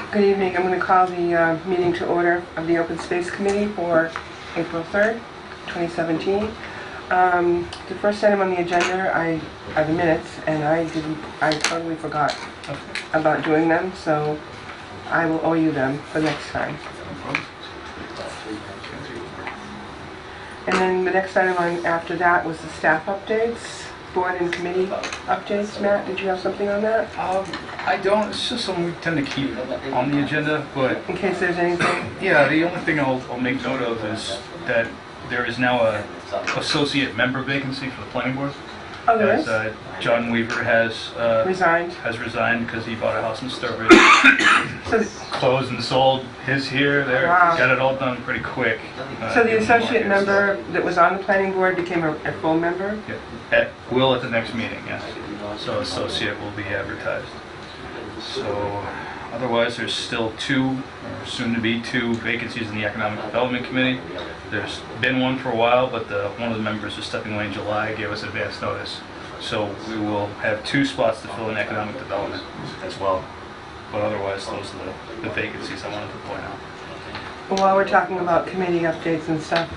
Good evening. I'm going to call the meeting to order of the Open Space Committee for April 3rd, 2017. The first item on the agenda are the minutes, and I totally forgot about doing them, so I will owe you them for next time. And then the next item on after that was the staff updates, board and committee updates. Matt, did you have something on that? I don't. It's just something we tend to keep on the agenda, but In case there's anything. yeah, the only thing I'll make note of is that there is now a associate member vacancy for the planning board. Oh, there As is? John Weaver has Resigned. because he bought a house in Sturbridge, So, closed and sold his here. There, Wow. got it all done pretty quick. so the associate Market, member that was on the planning board became a full member? Yeah, at the next meeting, yes. So associate will be advertised. So otherwise, there's still two, or soon to be two, vacancies in the Economic Development Committee. There's been one for a while, but one of the members is stepping away in July, gave us advance notice. So we will have two spots to fill in Economic Development as well. But otherwise, those are the vacancies I wanted to point out. While we're talking about committee updates and stuff,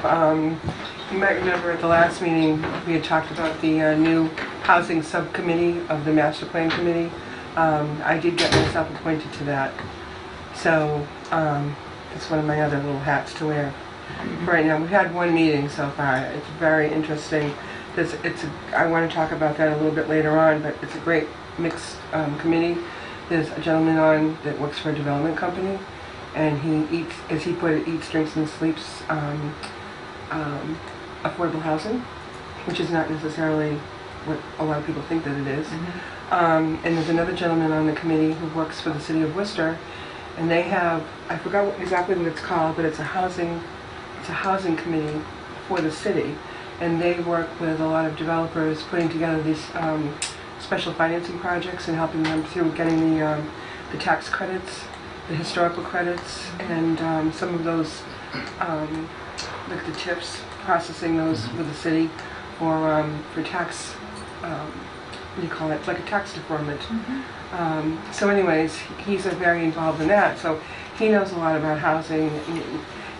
you might remember at the last meeting, we had talked about the new housing subcommittee of the master plan committee. I did get myself appointed to that. So that's one of my other little hats to wear. Right now, we've had one meeting so far. It's very interesting. I want to talk about that a little bit later on, but it's a great mixed committee. There's a gentleman on that works for a development company, and he eats, as he put it, eats, drinks, and sleeps affordable housing, which is not necessarily what a lot of people think that it is. And there's another gentleman on the committee who works for the city of Worcester, and they have, I forgot exactly what it's called, but it's a housing committee for the city, and they work with a lot of developers putting together these special financing projects and helping them through getting the tax credits, the historical credits, and some of those, like the TIFs, processing those with the city for tax, what do you call it? It's like a tax deferment. So anyways, he's very involved in that. So he knows a lot about housing.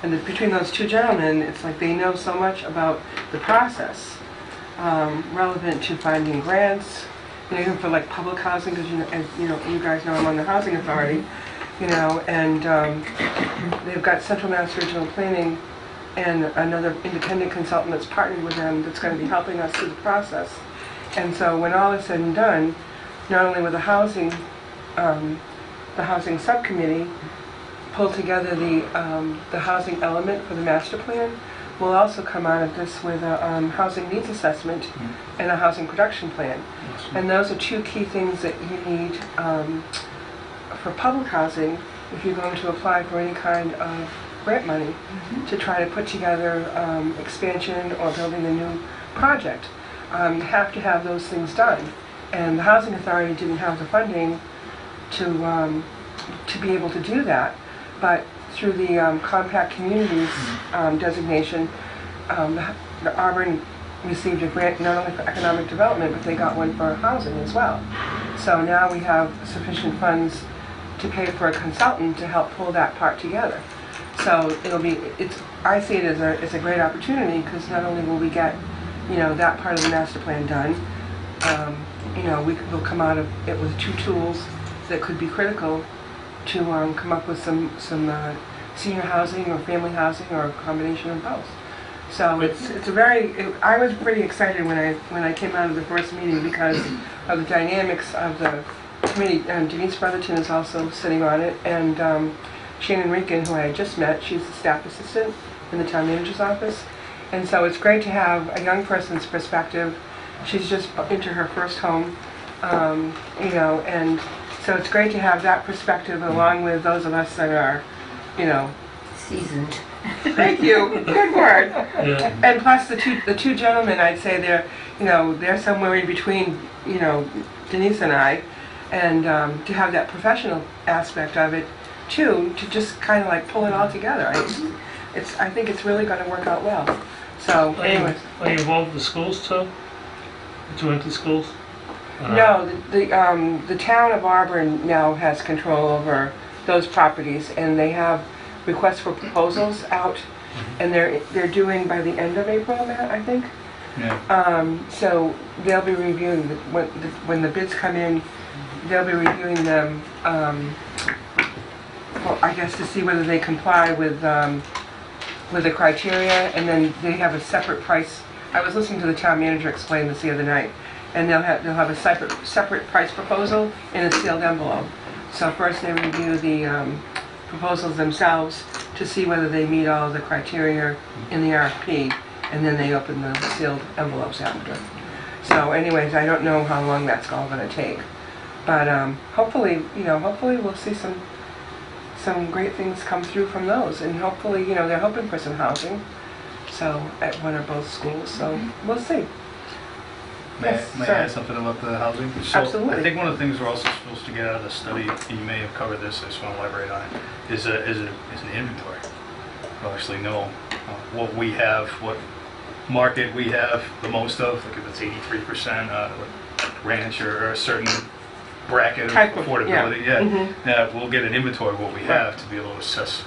And between those two gentlemen, it's like they know so much about the process relevant to finding grants, even for like public housing, because you guys know I'm on the housing authority, and they've got Central Mass Regional Planning and another independent consultant that's partnered with them that's going to be helping us through the process. And so when all is said and done, not only will the housing subcommittee pull together the housing element for the master plan, we'll also come out of this with a housing needs assessment and a housing production plan. And those are two key things that you need for public housing if you're going to apply for any kind of grant money to try to put together expansion or building a new project. You have to have those things done. And the Housing Authority didn't have the funding to be able to do that. But through the Compact Communities designation, the Auburn received a grant not only for economic development, but they got one for housing as well. So now we have sufficient funds to pay for a consultant to help pull that part together. So I see it as a great opportunity, because not only will we get that part of the master plan done, we'll come out of it with two tools that could be critical to come up with some senior housing or family housing or a combination of both. So I was pretty excited when I came out of the first meeting because of the dynamics of the committee. Denise Brotherton is also sitting on it, and Shannon Rinkin, who I had just met, she's the staff assistant in the town manager's office. And so it's great to have a young person's perspective. She's just into her first home, and so it's great to have that perspective along with those of us that are, seasoned. Thank you. Good word. Yeah. And plus the two gentlemen, I'd say they're somewhere in between, Denise and I, and to have that professional aspect of it too, to just kind of like pull it all together. I think it's really going to work out well. So, anyways. Are you involved with the schools too? The 20 schools? No, the town of Auburn now has control over those properties, and they have requests for proposals out, and they're doing by the end of April, Matt, I think. Yeah. So they'll be reviewing, when the bids come in, they'll be reviewing them, well, I guess to see whether they comply with the criteria, and then they have a separate price. I was listening to the town manager explain this the other night, and they'll have a separate price proposal in a sealed envelope. So first they review the proposals themselves to see whether they meet all the criteria in the RFP, and then they open the sealed envelopes after. So anyways, I don't know how long that's all going to take, but hopefully we'll see some great things come through from those, and hopefully, they're hoping for some housing, so at one or both schools, so we'll see. Yes, May I sorry. add something about the housing? So Absolutely. I think one of the things we're also supposed to get out of the study, and you may have covered this, I just want to elaborate on it, is an inventory. We'll actually know what we have, what market we have the most of, like if it's 83% like ranch or a certain bracket of Type of- affordability. yeah. Yeah, Mhm. we'll get an inventory of what we have to be able to assess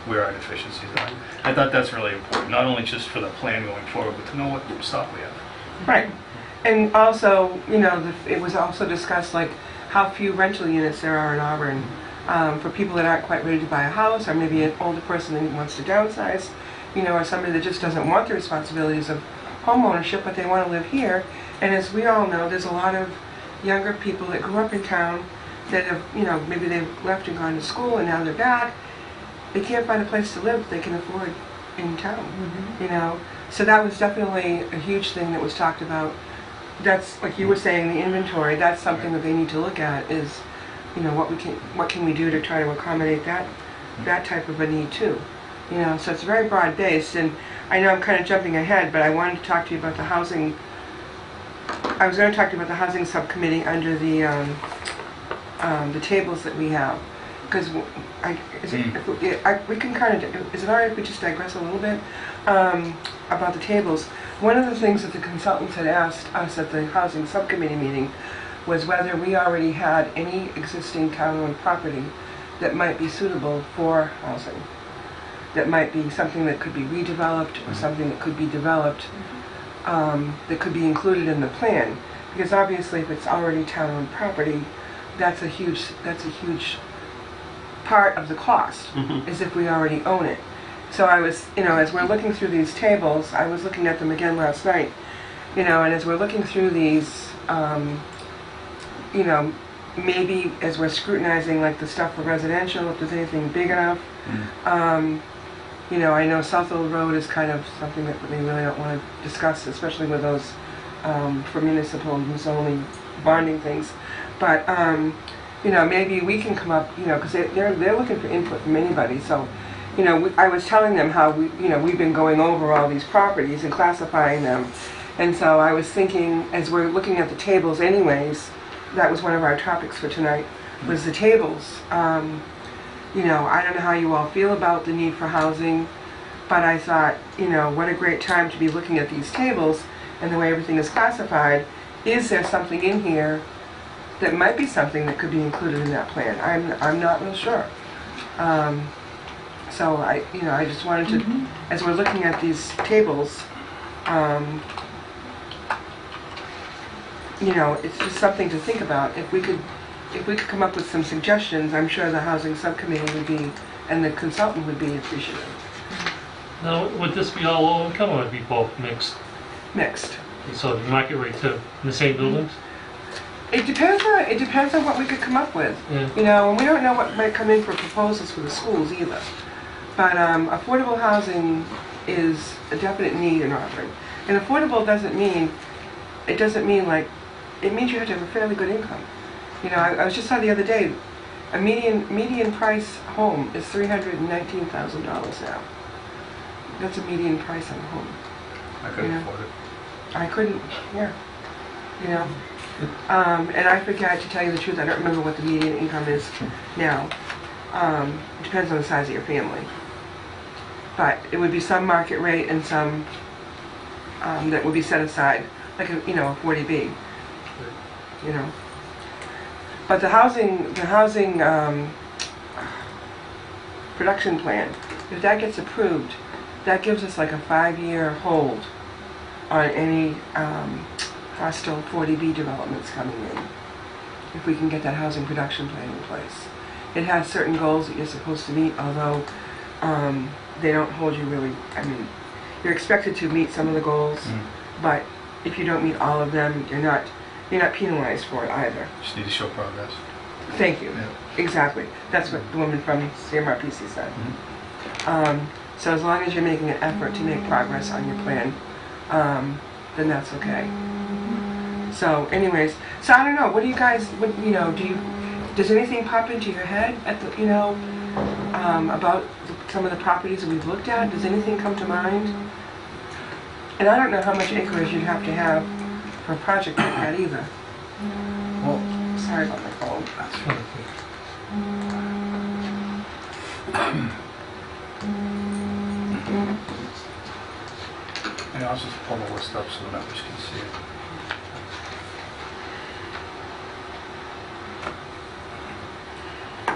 where our deficiencies are. I thought that's really important, not only just for the plan going forward, but to know what stock we have. Right. And also, it was also discussed like how few rental units there are in Auburn for people that aren't quite ready to buy a house, or maybe an older person that wants to downsize, or somebody that just doesn't want the responsibilities of home ownership, but they want to live here. And as we all know, there's a lot of younger people that grew up in town that have, maybe they've left and gone to school and now they're back. They can't find a place to live they can afford in town, So that was definitely a huge thing that was talked about. That's, like you were saying, the inventory, that's something that they need to look at is, what can we do to try to accommodate that type of a need too. So it's very broad based, and I know I'm kind of jumping ahead, but I wanted to talk to you about the housing. I was going to talk to you about the housing subcommittee under the tables that we have, because we can kind of. Is it alright if we just digress a little bit about the tables? One of the things that the consultants had asked us at the housing subcommittee meeting was whether we already had any existing town-owned property that might be suitable for housing. That might be something that could be redeveloped or something that could be developed that could be included in the plan. Because obviously if it's already town-owned property, that's a huge part of the cost, is if we already own it. So I was, as we're looking through these tables, I was looking at them again last night, and as we're looking through these, maybe as we're scrutinizing like the stuff for residential, if there's anything big enough. I know South Old Road is kind of something that we really don't want to discuss, especially with those for municipal zoning bonding things. But maybe we can come up, because they're looking for input from anybody. So, I was telling them how we've been going over all these properties and classifying them, and so I was thinking, as we're looking at the tables, anyways, that was one of our topics for tonight, was the tables. I don't know how you all feel about the need for housing, but I thought, what a great time to be looking at these tables and the way everything is classified. Is there something in here that might be something that could be included in that plan? I'm not real sure. So I just wanted to, as we're looking at these tables, it's just something to think about. If we could come up with some suggestions, I'm sure the housing subcommittee would be, and the consultant would be appreciative. Now, would this be all low income or would it be both mixed? Mixed. So the market rate too, in the same buildings? It depends on what we could come up with. Yeah. And we don't know what might come in for proposals for the schools either. But affordable housing is a definite need in Auburn. And affordable doesn't mean like, it means you have to have a fairly good income. I was just saw the other day, a median price home is $319,000 now. That's a median price on a home. I couldn't afford it. I couldn't, yeah. And I forgot to tell you the truth, I don't remember what the median income is now. It depends on the size of your family. But it would be some market rate and some that would be set aside, like a 40B. But the housing production plan, if that gets approved, that gives us like a 5-year hold on any hostile 40B developments coming in, if we can get that housing production plan in place. It has certain goals that you're supposed to meet, although they don't hold you really, I mean, you're expected to meet some of the goals, but if you don't meet all of them, you're not penalized for it either. Just need to show progress. Thank you. Yeah. Exactly. That's what the woman from CMRPC said. So as long as you're making an effort to make progress on your plan, then that's okay. So anyways, so I don't know, what do you guys, does anything pop into your head at the, about some of the properties that we've looked at? Does anything come to mind? And I don't know how much acreage you'd have to have for a project like that either. Well, Sorry about my phone. that's and I'll just pull the list up so the members can see it.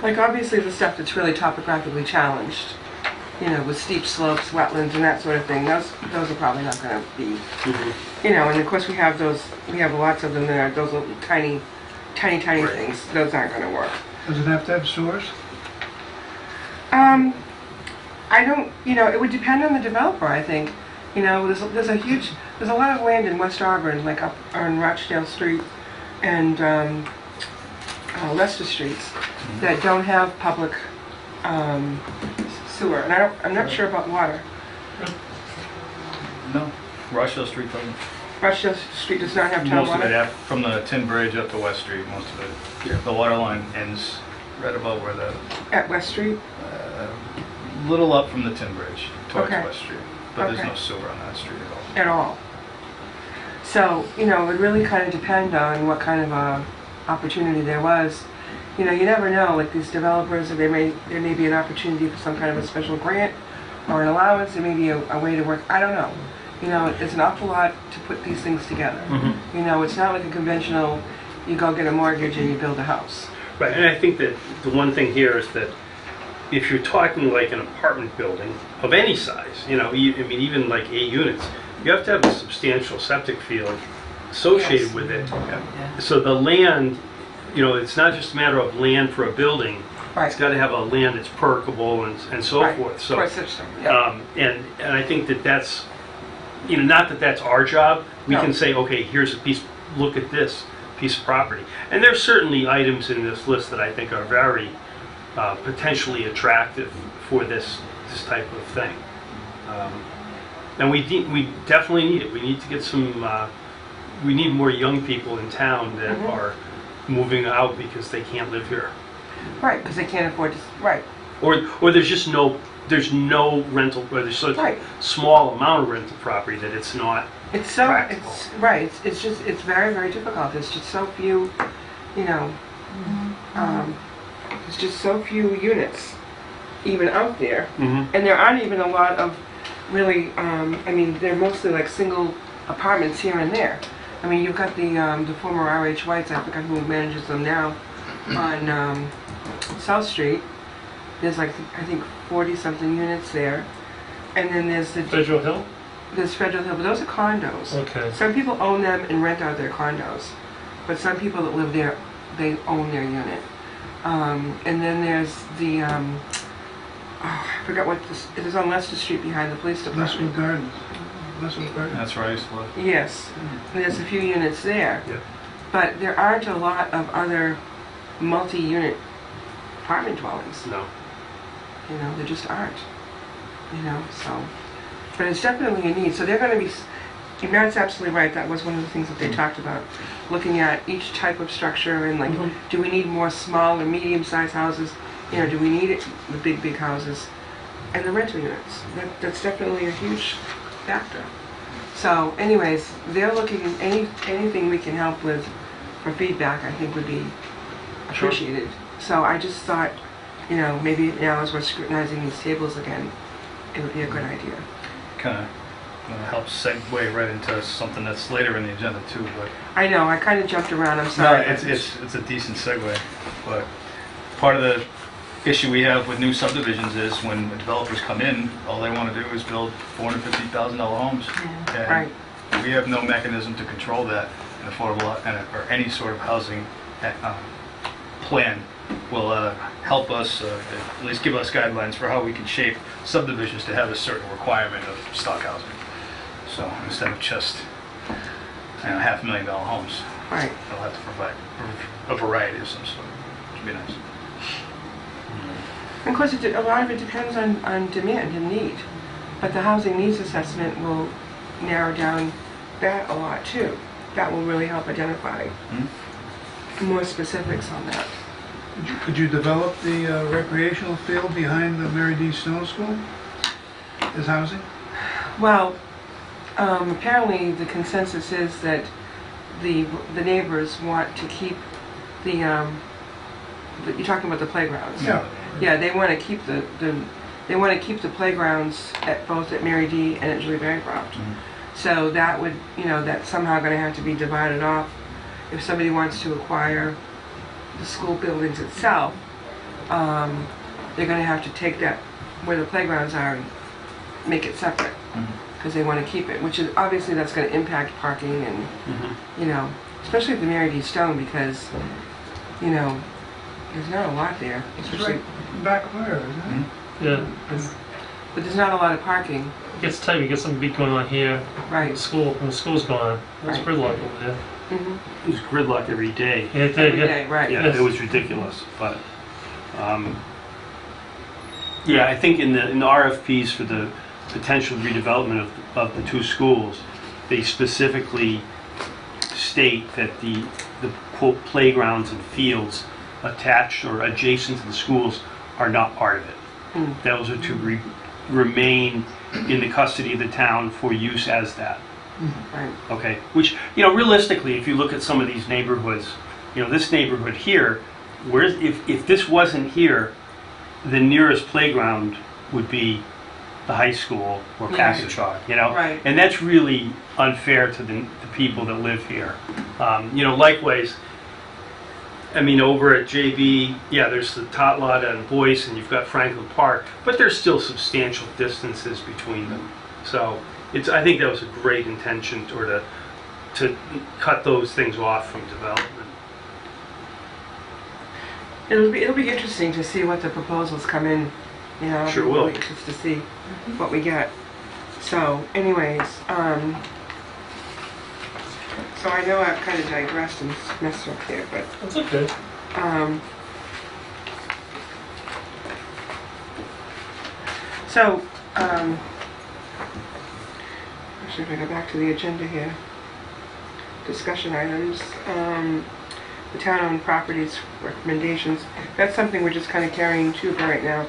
Like obviously the stuff that's really topographically challenged, with steep slopes, wetlands and that sort of thing, those are probably not gonna be, and of course we have lots of them that are those little tiny things, those aren't gonna work. Does it have to have sewers? I don't, it would depend on the developer, I think. There's a lot of land in West Auburn, like up on Rochdale Street and Leicester Streets, that don't have public sewer, and I'm not sure about water. No, Rochdale Street doesn't. Rochdale Street does not have town Most of water? it, from the Tin Bridge up to West Street, most of it. The water line ends right above where the, At West Street? little up from the Tin Bridge towards Okay. West Street. But there's Okay. no sewer on that street at all. At all. So, it would really kind of depend on what kind of a opportunity there was. You never know, like these developers, there may be an opportunity for some kind of a special grant or an allowance, there may be a way to work, I don't know. It's an awful lot to put these things together. It's not like a conventional, you go get a mortgage and you build a house. Right, and I think that the one thing here is that if you're talking like an apartment building of any size, even like 8 units, you have to have a substantial septic field associated Yes. with it. Yeah. So the land, it's not just a matter of land for a building. Right. It's got to have a land that's perkable and so Right. forth. So, For a system, yeah. and I think that that's, not that that's our job. We No. can say, okay, here's a piece, look at this piece of property. And there's certainly items in this list that I think are very potentially attractive for this type of thing. And we definitely need it. We need to get some, we need more young people in town that are moving out because they can't live here. Right, because they can't afford to, right. Or there's no rental, or there's such Right. a small amount of rental property that it's not. It's so, Practical. it's very, very difficult. There's just so few, there's just so few units even out there. And there aren't even a lot of really, they're mostly like single apartments here and there. You've got the former RH Whites, I forgot who manages them now, on South Street. There's like, I think 40-something units there. And then there's Federal Hill? there's Federal Hill, but those are condos. Okay. Some people own them and rent out their condos, but some people that live there, they own their unit. And then there's the, I forgot what this, it is on Leicester Street behind the police department. Gardens. Westwood Gardens. That's where I used to live. Yes, and there's a few units there. Yeah. But there aren't a lot of other multi-unit apartment dwellings. No. There just aren't. So. But it's definitely a need. So they're going to be, and Matt's absolutely right, that was one of the things that they talked about. Looking at each type of structure and like, do we need more small or medium-sized houses? Do we need it, the big houses? And the rental units. That's definitely a huge factor. So anyways, they're looking at anything we can help with for feedback, I think would be appreciated. So I just thought, maybe now as we're scrutinizing these tables again, it would be a good idea. Kind of helps segue right into something that's later in the agenda too, but I know, I kind of jumped around, I'm no, sorry. it's a decent segue. But part of the issue we have with new subdivisions is when the developers come in, all they want to do is build $450,000 homes. And Right. we have no mechanism to control that, and affordable, or any sort of housing plan will help us, at least give us guidelines for how we can shape subdivisions to have a certain requirement of stock housing. So instead of just, $500,000 homes, Right. they'll have to provide a variety of some sort, which would be nice. Of course, a lot of it depends on demand and need, but the housing needs assessment will narrow down that a lot too. That will really help identify more specifics on that. Could you develop the recreational field behind the Mary D. Snow School as housing? Well, apparently the consensus is that the neighbors want to keep the, you're talking about the playgrounds? Yeah. Yeah, they want to keep they want to keep the playgrounds at both at Mary D. and at Julie Bancroft. So that would, that's somehow going to have to be divided off. If somebody wants to acquire the school buildings itself, they're going to have to take that where the playgrounds are and make it separate because they want to keep it. Which is obviously that's going to impact parking and especially at the Mary D. Stone because there's not a lot there, It's especially. right back of there, isn't it? Yeah, But there's not a lot of parking, it gets tight. You get some beat going on here. right? School, when the school's going on, there's Right. gridlock over there. Mm-hmm. It was gridlock every day. Yeah, Every yeah. day, right? Yeah, Yes. it was ridiculous, but, yeah, I think in the RFPs for the potential redevelopment of the two schools, they specifically state that the quote playgrounds and fields attached or adjacent to the schools are not part of it. Those are to remain in the custody of the town for use as that. Right. Okay, which, realistically, if you look at some of these neighborhoods, this neighborhood here, where if this wasn't here, the nearest playground would be the high school or Passachog, Right. And that's really unfair to the people that live here. Likewise, over at JB, yeah, there's the tot lot on Boyce and you've got Franklin Park, but there's still substantial distances between them. So I think that was a great intention to cut those things off from development. It'll be interesting to see what the proposals come in. Sure will. Just to see what we get. So, anyways, so I know I've kind of digressed and messed up here, but That's okay. So, actually, if I go back to the agenda here, discussion items, the town-owned properties recommendations, that's something we're just kind of carrying to for right now.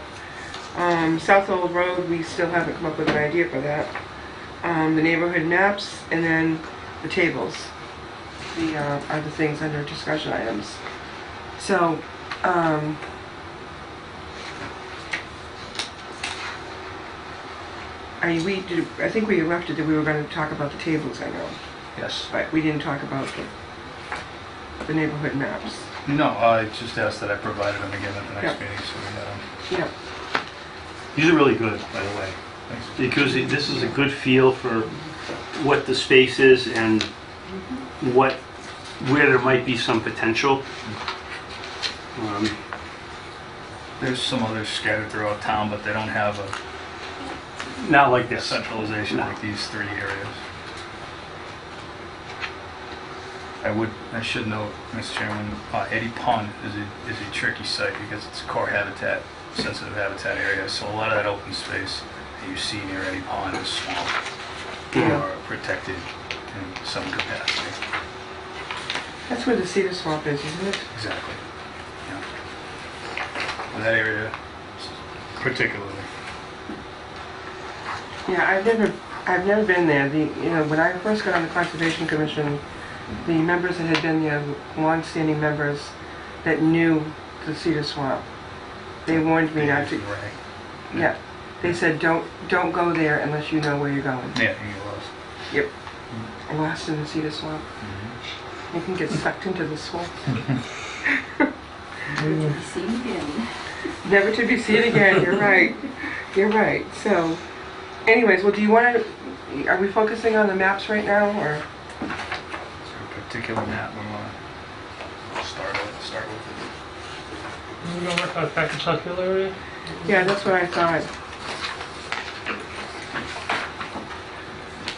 South Old Road, we still haven't come up with an idea for that. The neighborhood maps, and then the tables, are the things under discussion items. So, I think we left it that we were going to talk about the tables, I know, Yes. but we didn't talk about the neighborhood maps. No, I just asked that I provided them again at the next Yeah. meeting, so we had them. Yeah, These are really good, by the way, Thanks. because this is a good feel for what the space is and where there might be some potential. There's some others scattered throughout town, but they don't have a Not like this. centralization like these three areas. I should note, Mr. Chairman, Eddie Pond is a tricky site because it's a core habitat, sensitive habitat area, so a lot of that open space that you see near Eddie Pond is swamp Yeah. or protected in some capacity. that's where the Cedar Swamp is, isn't it? Exactly. Yeah. Well, that area particularly. Yeah, I've never been there. When I first got on the Conservation Commission, the members that had been there, long-standing members that knew the Cedar Swamp, they warned me not to. Right. Yeah, they said don't go there unless you know where you're going. Yeah, you get lost. Yep. Lost in the Cedar Swamp. You can get sucked into the swamp. See again. Never to be seen again, you're right. You're right. So, anyways, well, do you want to, are we focusing on the maps right now, or? Is there a particular map we want to start with? You know what, package circular area? Yeah, that's what I thought.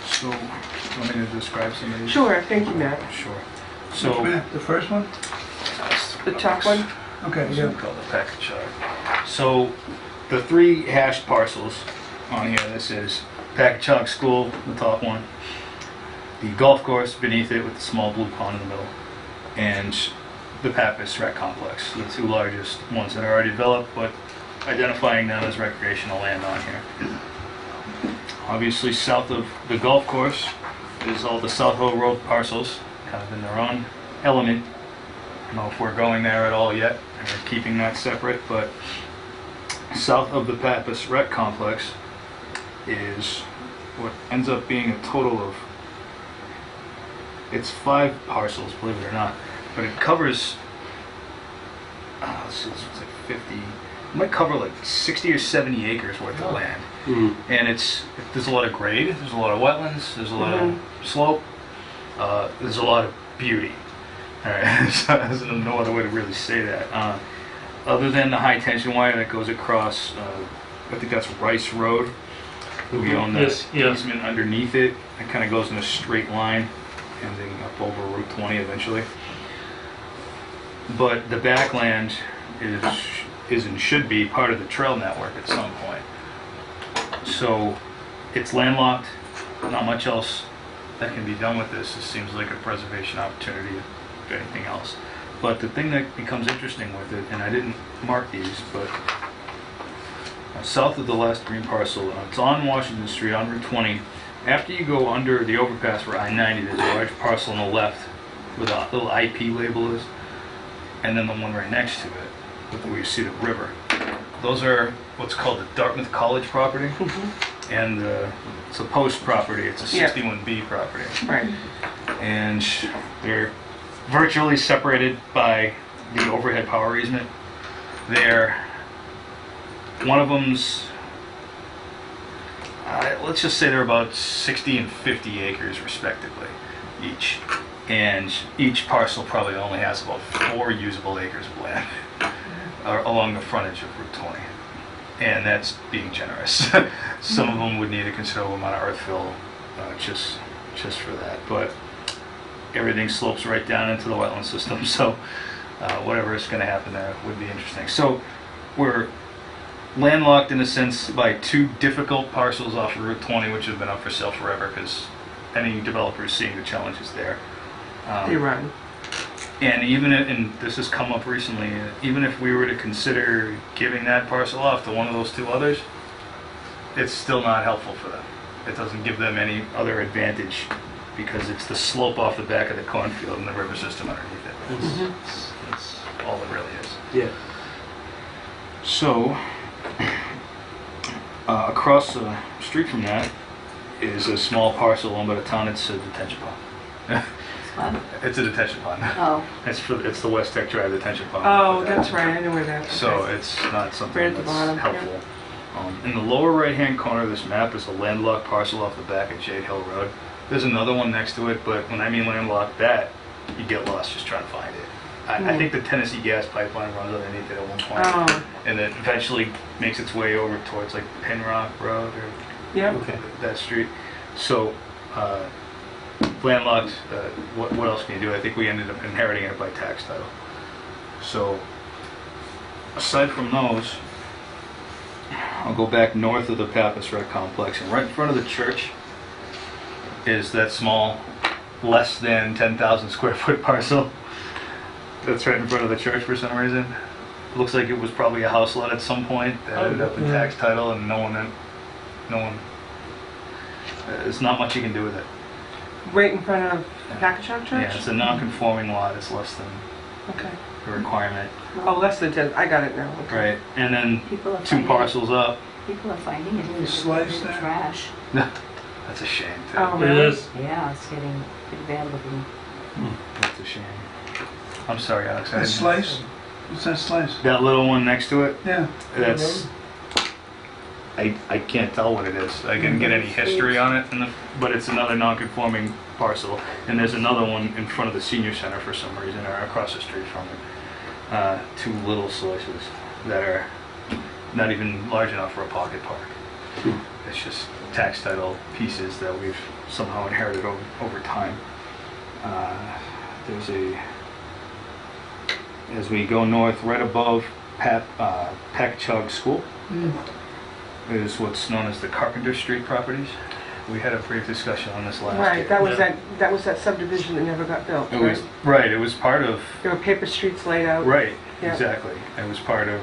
So, you want me to describe some of these? Sure, thank you, Matt. Sure. Which So, map? The first one? The top one? Okay, This yeah. one called the packet chart. So, the three hashed parcels on here, this is Packagug School, the top one, the golf course beneath it with the small blue pond in the middle, and the Pappas Rec Complex, the two largest ones that are already developed, but identifying them as recreational land on here. Obviously, south of the golf course is all the South Hill Road parcels, kind of in their own element. I don't know if we're going there at all yet, and we're keeping that separate, but south of the Pappas Rec Complex is what ends up being a total of, it's 5 parcels, believe it or not, but it covers, it's like 50, it might cover like 60 or 70 acres worth of land. And there's a lot of grade, there's a lot of wetlands, there's a lot of slope, there's a lot of beauty. All right, so there's no other way to really say that. Other than the high tension wire that goes across, I think that's Rice Road. We own the Yes, yeah. easement underneath it. It kind of goes in a straight line, ending up over Route 20 eventually. But the backland is and should be part of the trail network at some point. So it's landlocked. Not much else that can be done with this. It seems like a preservation opportunity, if anything else. But the thing that becomes interesting with it, and I didn't mark these, but south of the last green parcel, it's on Washington Street on Route 20. After you go under the overpass for I-90, there's a large parcel on the left where the little IP label is, and then the one right next to it, where you see the river. Those are what's called the Dartmouth College property, and it's a post property. It's a Yeah. 61B property, Right. and they're virtually separated by the overhead power easement. One of them's, let's just say they're about 60 and 50 acres respectively, each. And each parcel probably only has about 4 usable acres of land along the frontage of Route 20. And that's being generous. Some of them would need a considerable amount of earth fill just for that. But everything slopes right down into the wetland system, so whatever is going to happen there would be interesting. So we're landlocked in a sense by 2 difficult parcels off of Route 20, which have been up for sale forever because any developer is seeing the challenges there. They run. And and this has come up recently, even if we were to consider giving that parcel off to one of those 2 others, it's still not helpful for them. It doesn't give them any other advantage because it's the slope off the back of the cornfield and the river system underneath it. That's all it really is. Yeah. So, across the street from that is a small parcel owned by the town. It's a detention pond. What? It's a detention pond. Oh, It's the West Tech Drive detention pond. Oh, that's right, I know where that's. So it's not something Right at the that's bottom, yeah. helpful. In the lower right-hand corner of this map is a landlocked parcel off the back of Jade Hill Road. There's another one next to it, but when I mean landlocked, you get lost just trying to find it. I think the Tennessee gas pipeline runs underneath it at one point, Oh, and it eventually makes its way over towards like Penrock Road or yeah. Okay. that street. So landlocked, what else can you do? I think we ended up inheriting it by tax title. So aside from those, I'll go back north of the Pappas Rec Complex, and right in front of the church is that small, less than 10,000 square foot parcel that's right in front of the church for some reason. It looks like it was probably a house lot at some point that ended up in tax title, and no one, there's not much you can do with it. Right in front of the Packagug Church? Yeah, it's a non-conforming lot, it's less than Okay. the requirement. Oh, less than 10, I got it now. Okay. Right, and then people are 2 finding parcels up. People are finding it in the Slice there? trash. That's a shame too. Oh, It really? is. Yeah, it's getting pretty bad looking. That's a shame. I'm sorry, Alex. I A didn't- slice? What's that slice? That little one next to it, Yeah. that's, I can't tell what it is. I didn't get any history on it, but it's another non-conforming parcel. And there's another one in front of the senior center for some reason, or across the street from it. Two little slices that are not even large enough for a pocket park. It's just tax title pieces that we've somehow inherited over time. There's as we go north, right above Peck Chug School, is what's known as the Carpenter Street properties. We had a brief discussion on this last year. Right, that was that subdivision that never got built, It was, right? right, it was part of, There were paper streets laid out. right, Yeah. exactly. It was part of,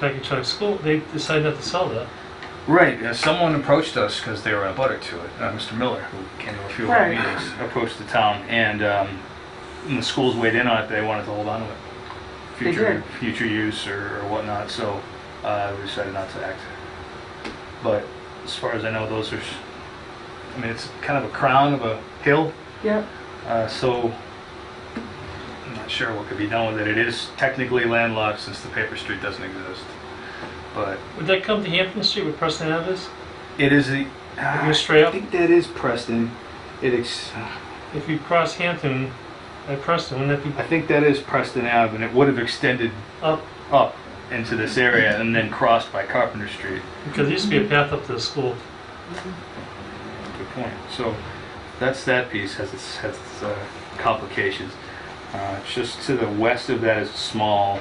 Back in Chuck School, they decided not to sell that. right, someone approached us because they were a butter to it. Mr. Miller, who came to a few of our Right. meetings, approached the town, and when the schools weighed in on it, they wanted to hold on to it. They did. Future use or whatnot, so we decided not to act. But as far as I know, those are, I mean, it's kind of a crown of a hill, Yep, so I'm not sure what could be done with it. It is technically landlocked since the paper street doesn't exist. But Would that come to Hampton Street where Preston Ave is? it is the, Go straight I up? think that is Preston. If you cross Hampton at Preston, wouldn't that I be think that is Preston Ave, and it would have extended up? up into this area and then crossed by Carpenter Street. Because there used to be a path up to the school. Good point. So that's that piece has its complications. Just to the west of that is a small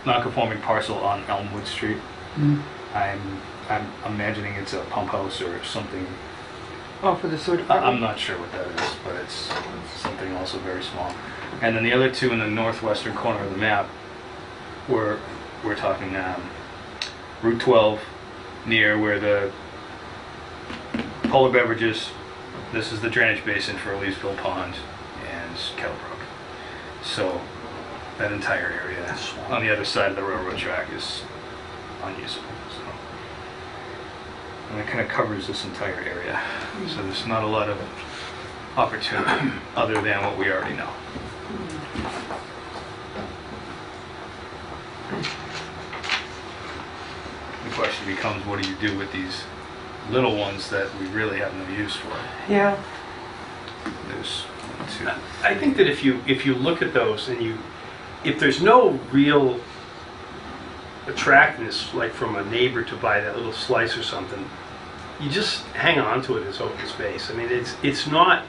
non-conforming parcel on Elmwood Street. I'm imagining it's a pump house or something. oh, for the sewer I'm department? not sure what that is, but it's something also very small. And then the other two in the northwestern corner of the map, we're talking Route 12 near where the Polar Beverages, this is the drainage basin for Leesville Pond and Kettlebrook. So that entire area on the other side of the railroad track is unusable. So. And it kind of covers this entire area. So there's not a lot of opportunity other than what we already know. The question becomes, what do you do with these little ones that we really have no use for? Yeah, There's one, two. I think that if you look at those and if there's no real attractiveness, like from a neighbor to buy that little slice or something, you just hang on to it as open space. I mean, it's not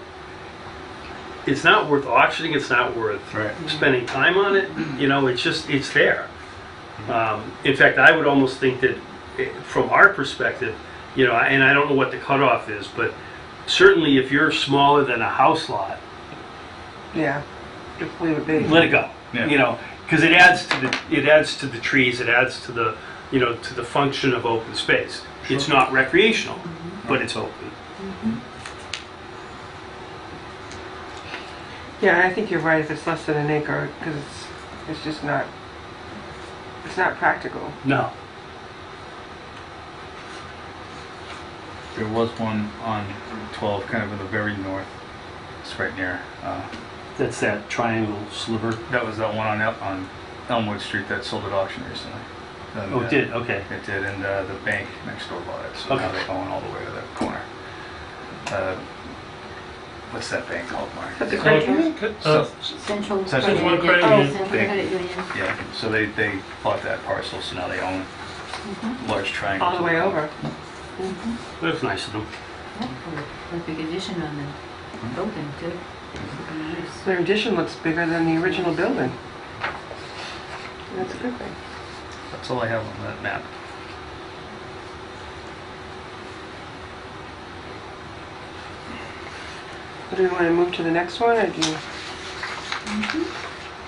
worth auctioning. It's not worth Right. spending time on it. You know, it's there. In fact, I would almost think that from our perspective, you know, and I don't know what the cutoff is, but certainly if you're smaller than a house lot, yeah, just leave it be. let it go. Yeah. You know, because it adds to the trees, it adds to the, you know, to the function of open space. It's not recreational, but it's open. Yeah, I think you're right if it's less than an acre, because it's just not, it's not practical. No. There was one on Route 12, kind of in the very north. It's right near. That's that triangle sliver. That was that one on Elmwood Street that sold at auction recently. And, Oh, it did? Okay. It did, and the bank next door bought it, so now Okay. they own all the way to the corner. What's that bank called, Mark? But the credit union? So- Central Central Credit Credit Union. Union. Central Bank. Credit Union. Yeah, so they bought that parcel, so now they own large triangles. All the way over. That's nice of them. Yeah, for a big addition on the building too. Good use. Their addition looks bigger than the original building. That's a good thing. That's all I have on that map. Do we want to move to the next one, or do you?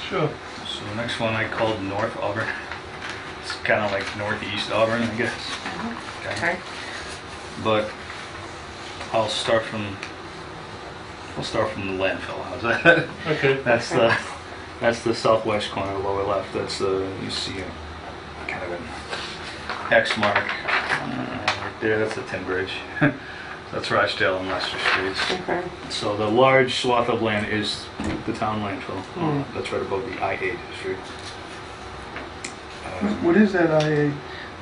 Sure. So the next one I called North Auburn. It's kind of like northeast Auburn, I guess. Okay. But I'll start from the landfill. How's that? Okay. That's the southwest corner, lower left. That's you see kind of an X mark right there. That's the Tin Bridge. That's Rochdale and Leicester Streets. Okay. So the large swath of land is the town landfill. Hmm. That's right above the I-8 district. What is that IA?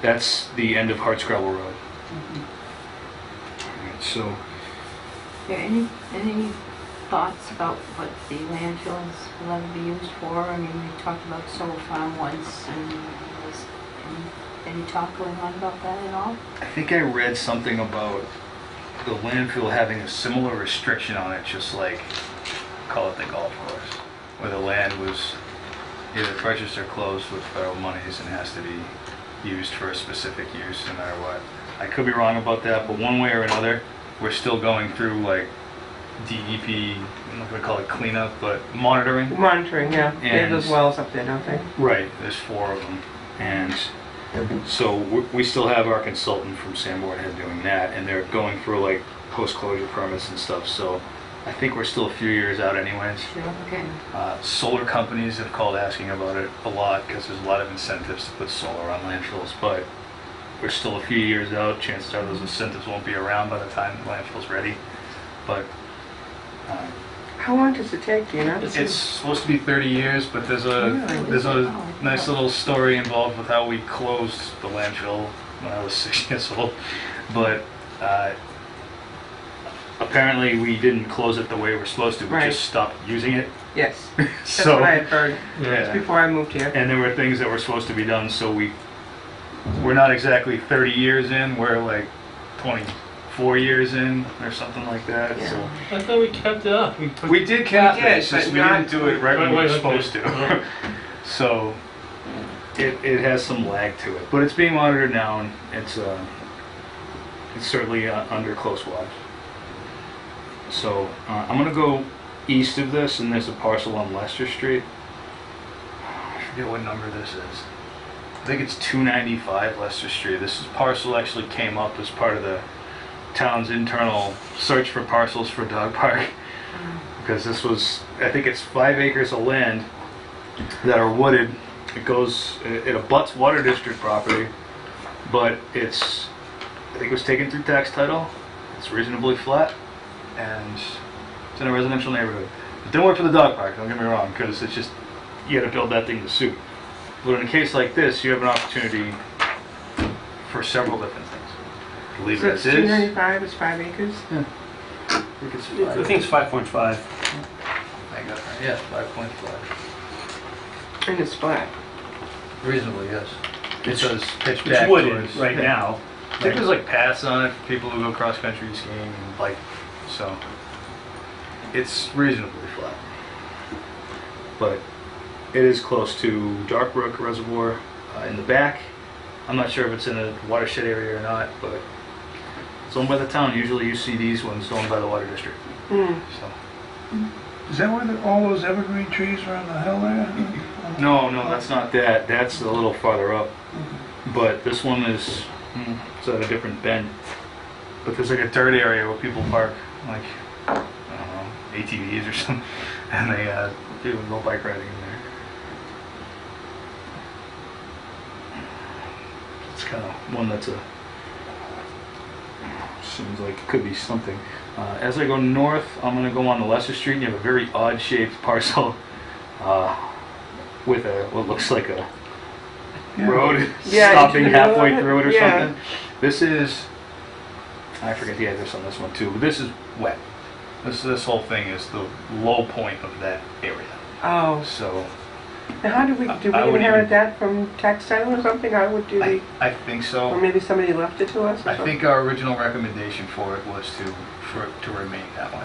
That's the end of Hardscrabble Road. Alright, so Yeah, any thoughts about what the landfills will ever be used for? I mean, we talked about solar farm once, and was any talk going on about that at all? I think I read something about the landfill having a similar restriction on it, just like, call it the golf course, where the land was either purchased or closed with federal monies and has to be used for a specific use no matter what. I could be wrong about that, but one way or another, we're still going through like DEP, I'm not gonna call it cleanup, but monitoring. Monitoring, yeah. They have And- those wells up there, don't they? Right, there's 4 of them. And so we still have our consultant from Sanborn Head doing that, and they're going through like post-closure permits and stuff, so I think we're still a few years out anyways. Sure, okay. Solar companies have called asking about it a lot because there's a lot of incentives to put solar on landfills, but we're still a few years out. Chances are those incentives won't be around by the time the landfill's ready. But How long does it take, do you know? it's supposed to be 30 years, but there's Really? a nice little story involved with how we closed the landfill when I was 6 years old. But apparently we didn't close it the way we're supposed to. We Right. just stopped using it. Yes, that's So what I had heard. yeah. It's before I moved here. And there were things that were supposed to be done, so we're not exactly 30 years in, we're like 24 years in or something like that. Yeah. So I thought we kept it up. we did cap did, it, it's just but we not- didn't do it right when we were Right, okay. supposed to. Yeah. So it has some lag to it, but it's being monitored now, and it's certainly under close watch. So I'm gonna go east of this, and there's a parcel on Leicester Street. I forget what number this is. I think it's 295 Leicester Street. This parcel actually came up as part of the town's internal search for parcels for dog park. Because this was, I think it's 5 acres of land that are wooded. It abuts water district property, but I think it was taken through tax title. It's reasonably flat, and it's in a residential neighborhood. It didn't work for the dog park, don't get me wrong, because it's just, you gotta build that thing to suit. But in a case like this, you have an opportunity for several different things. Leave So it it's as is. 295, it's 5 acres? I think it's I five. think it's 5.5. I got that. Yeah, 5.5. And it's flat. Reasonably, yes. It says pitch It's back wooded towards- right yeah. now. I think there's like paths on it for people who go cross-country skiing and bike, so it's reasonably flat. But it is close to Dark Brook Reservoir in the back. I'm not sure if it's in a watershed area or not, but it's owned by the town. Usually you see these ones owned by the water district. Hmm. So. Is that where all those evergreen trees are on the hill there? No, that's not that. That's a little farther up. But this one is, it's at a different bend. But there's like a dirt area where people park, like, I don't know, ATVs or something, and people go bike riding in there. It's kind of one that's seems like it could be something. As I go north, I'm going to go on to Leicester Street, and you have a very odd-shaped parcel with what looks like a Yeah. road Yeah, stopping you know halfway what? through it or Yeah. something. This is, I forget the address on this one too, but this is wet. This whole thing is the low point of that area. Oh, So now how did we I would inherit even- that from tax title or something? How would do we, I think or so. maybe somebody left it to us or I something? think our original recommendation for it was for it to remain that way.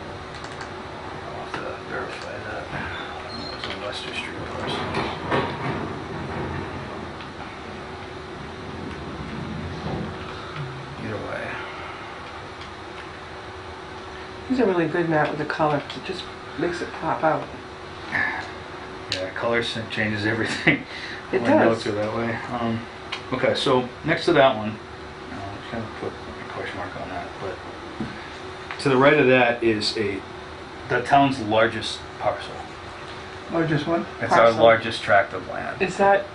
I'll have to verify that. It was a Leicester Street parcel. Either way. These are really good, Matt, with the color. It just makes it pop out. Yeah, color changes everything. It My does. notes are that way. Okay, so next to that one, I'm kind of put a question mark on that, but to the right of that is the town's largest parcel. Largest one? It's our Parcel. largest tract of land. Is that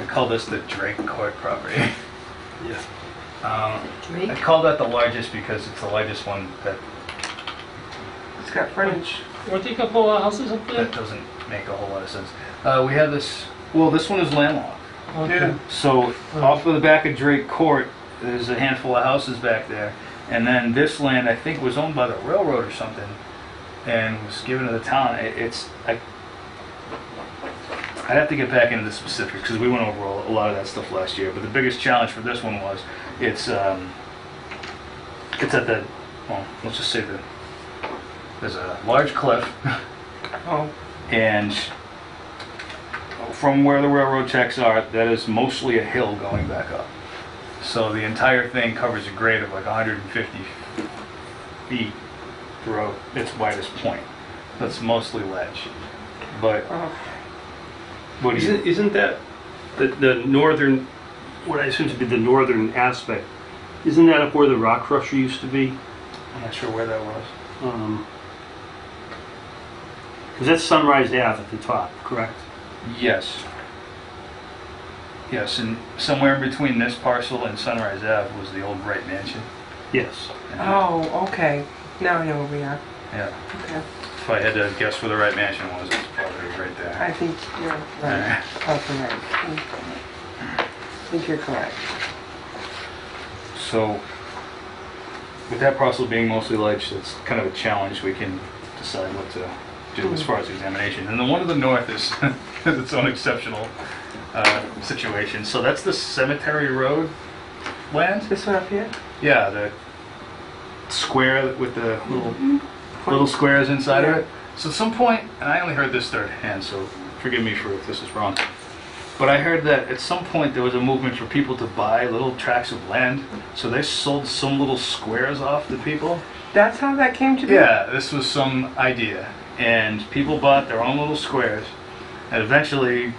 I call this the Drake Court property. Yeah. I Drake? call that the largest because it's the largest one that It's got frontage. Weren't there a couple of houses up there? that doesn't make a whole lot of sense. We have this, well, this one is landlocked. Okay. So off of the back of Drake Court, there's a handful of houses back there. And then this land, I think, was owned by the railroad or something and was given to the town. I'd have to get back into the specifics because we went over a lot of that stuff last year. But the biggest challenge for this one was it's at the, well, let's just say there's a large cliff. Oh, And from where the railroad tracks are, that is mostly a hill going back up. So the entire thing covers a grade of like 150 feet throughout its widest point. That's mostly ledge. But oh. what do you, Isn't that the northern, what I assume to be the northern aspect, isn't that up where the rock crusher used to be? I'm not sure where that was. Because that's Sunrise Ave at the top, correct? Yes. Yes, and somewhere in between this parcel and Sunrise Ave was the old Wright Mansion. Yes. And Oh, okay. Now I know where we are. yeah, Okay. if I had to guess where the Wright Mansion was, it's probably right there. I think you're right. Oh, correct. I think you're correct. So, with that parcel being mostly ledge, it's kind of a challenge. We can decide what to do as far as examination. And the one to the north is its own exceptional situation. So that's the Cemetery Road land. This one up here? Yeah, the square with the little squares inside of it. So at some point, and I only heard this third hand, so forgive me for if this is wrong, but I heard that at some point there was a movement for people to buy little tracts of land, so they sold some little squares off to people. That's how that came to be? Yeah, this was some idea, and people bought their own little squares, and eventually,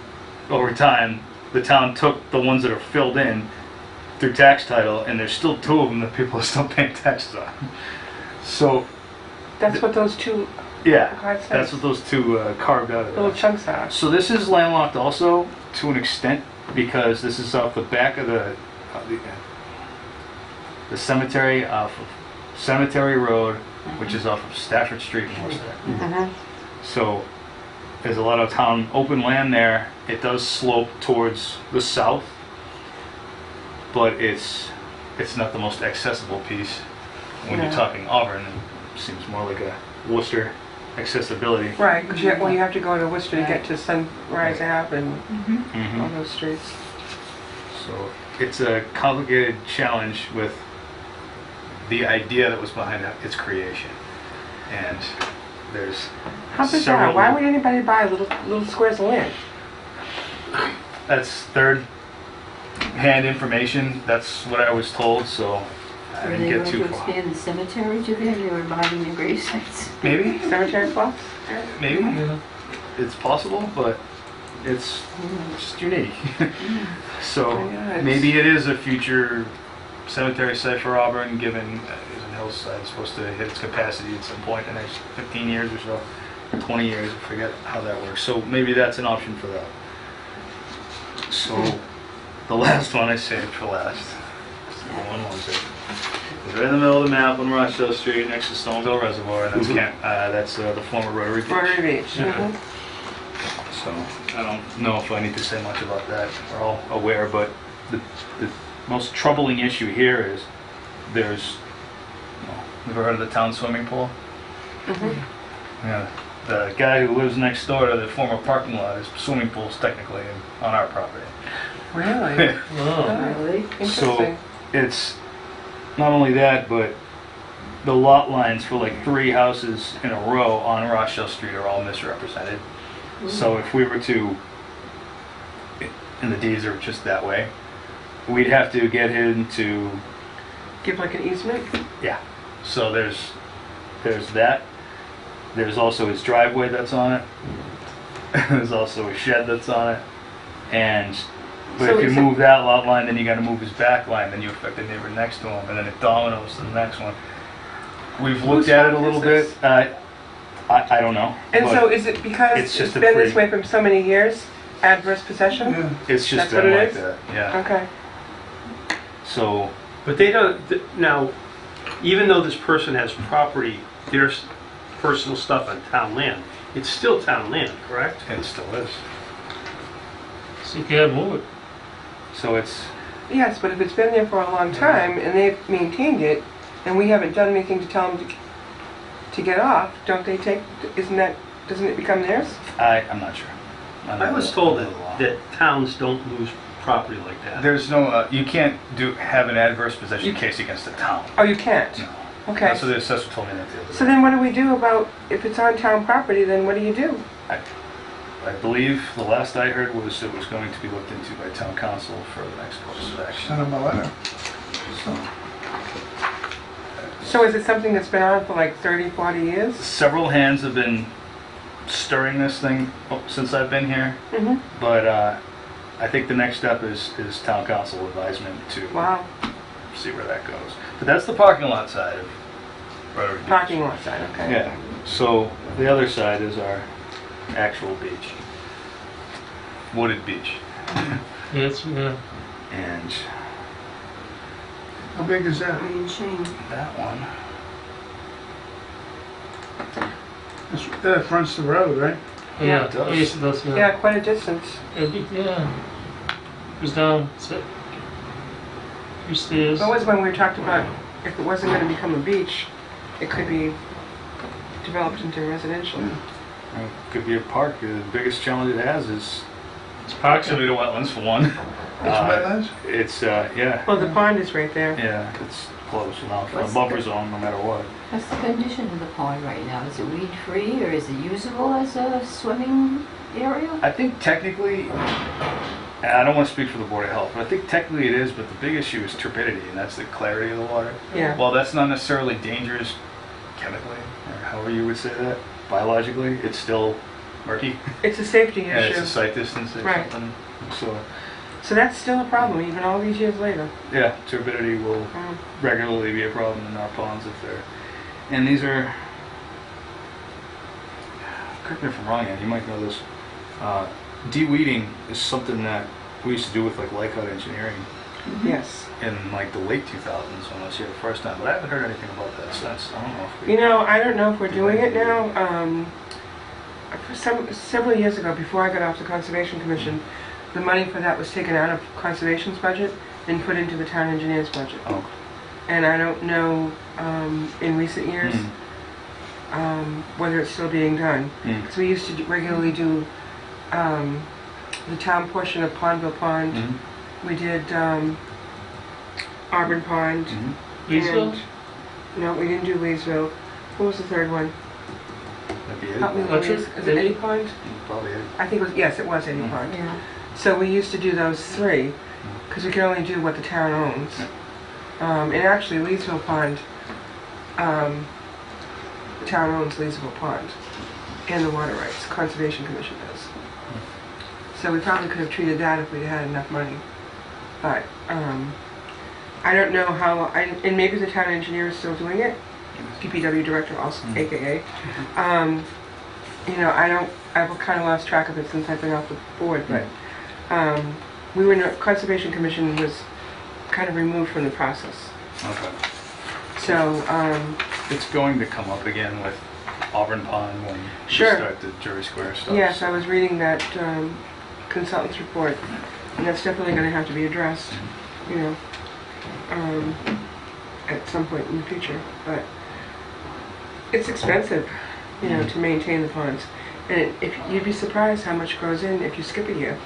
over time, the town took the ones that are filled in through tax title, and there's still two of them that people are still paying taxes on. So, That's what those two yeah, cards said? that's what those two carved out of Little there. chunks are. So this is landlocked also to an extent because this is off the back of the cemetery off of Cemetery Road, which is off of Stafford Street in Worcester. Mhm. So there's a lot of town open land there. It does slope towards the south, but it's not the most accessible piece. When you're No. talking Auburn, it seems more like a Worcester accessibility. Right, because you have to go to Worcester to get to Sunrise Ave and Mhm. all those streets. So it's a complicated challenge with the idea that was behind its creation. And there's How bizarre. several- Why would anybody buy little squares of land? That's third hand information. That's what I was told, so I Were didn't they get going too to far. expand the cemetery to there? They were buying the grave sites. Maybe, Cemetery plots? maybe. Yeah. It's possible, but it's just unique. So Yeah, it's- maybe it is a future cemetery site for Auburn, given Isn't Hillside is supposed to hit its capacity at some point in the next 15 years or so, or 20 years, I forget how that works. So maybe that's an option for that. So the last one I saved for last. What one was it? It's right in the middle of the map on Rochelle Street next to Stoneville Reservoir, and that's the former Rotary Beach. Rotary Beach. Mhm. So I don't know if I need to say much about that. We're all aware, but the most troubling issue here is there's, never heard of the town swimming pool? Mhm. Yeah. The guy who lives next door to the former parking lot, his swimming pool's technically on our property. Really? Oh. Really? Interesting. It's not only that, but the lot lines for like 3 houses in a row on Rochelle Street are all misrepresented. So if we were to, and the deeds are just that way, we'd have to get him to, Give like an easement? yeah. So there's that. There's also his driveway that's on it. There's also a shed that's on it. But So if you is it- move that lot line, then you gotta move his back line, then you affect the neighbor next to him, and then it dominoes to the next one. We've looked Whose at it a fault little is bit. I don't know. And but so is it because it's it's just a been this free- way for so many years Adverse possession? Yeah. It's just That's what been it like is? that, yeah. Okay. So, But they don't, now, even though this person has property, there's personal stuff on town land, it's still town land, correct? it still is. So you can't move it. So it's, Yes, but if it's been there for a long time and they've maintained it, and we haven't done anything to tell them to get off, don't they take, doesn't it become theirs? I'm not sure. I was told that towns don't lose property like that. There's no, you can't have an adverse possession case against the town. Oh, you can't? No. Okay. That's what the assessor told me that the other day. So then what do we do about, if it's on town property, then what do you do? I believe the last I heard was it was going to be looked into by town council for the next course of action. Send them a letter. So, So is it something that's been on for like 30, 40 years? several hands have been stirring this thing since I've been here, Mm-hmm. but I think the next step is town council advisement to Wow. see where that goes. But that's the parking lot side of Rotary Beach. Parking lot side, okay. Yeah. So the other side is our actual beach, wooded beach, Yeah, it's, yeah. and How big is that? Green Shane. that one. That fronts the road, right? Yeah, it does. Yes, it does, yeah. Yeah, quite a distance. Yeah. Goes down, sit. Few stairs. Always when we talked about if it wasn't going to become a beach, it could be developed into residential. It could be a park. The biggest challenge it has is It's proximity parking. to wetlands for one. It's wetlands? It's yeah, Well, the pond is right there. yeah, it's close enough. A What's buffer the- zone, no matter what. What's the condition of the pond right now? Is it weed-free or is it usable as a swimming area? I think technically, and I don't want to speak for the Board of Health, but I think technically it is, but the big issue is turbidity, and that's the clarity of the water. Yeah. Well, that's not necessarily dangerous chemically, or however you would say that, biologically, it's still murky. It's a safety And it's issue. a sight distance or Right. something. So, So that's still a problem, even all these years later. yeah, turbidity will Um, regularly be a problem in our ponds if they're, and these are, correct me if I'm wrong, Ann, you might know this, de-weeding is something that we used to do with like Lycott Engineering yes. in like the late 2000s when I was here the first time, but I haven't heard anything about that since. I don't know if we... You know, I don't know if we're doing it now. Several years ago, before I got off the Conservation Commission, the money for that was taken out of Conservation's budget and put into the town engineer's budget. Oh. And I don't know in recent years whether it's still being done. Mm. Because we used to regularly do the town portion of Pondville Pond. Mhm. We did Auburn Pond. Mhm. Leesville? and- No, we didn't do Leesville. What was the third one? That'd be it. Help me, Orchard? Louise. Is it Eddie Pond? Probably it. I think it was, yes, it was Eddie Mhm. Pond. Yeah. So we used to do those three, because we could only do what the town owns. And actually, Leesville Pond, the town owns Leesville Pond and the water rights, Conservation Commission does. So we probably could have treated that if we had enough money. But I don't know how, and maybe the town engineer is still doing it, DPW director also, AKA. You know, I've kind of lost track of it since I've been off the board, but we were, Conservation Commission was kind of removed from the process. Okay. So, It's going to come up again with Auburn Pond when Sure. we start the Jury Square stuff. yes, I was reading that consultant's report, and that's definitely going to have to be addressed, you know, at some point in the future. But it's expensive, you know, to maintain the ponds. And if you'd be surprised how much goes in if you skip a year.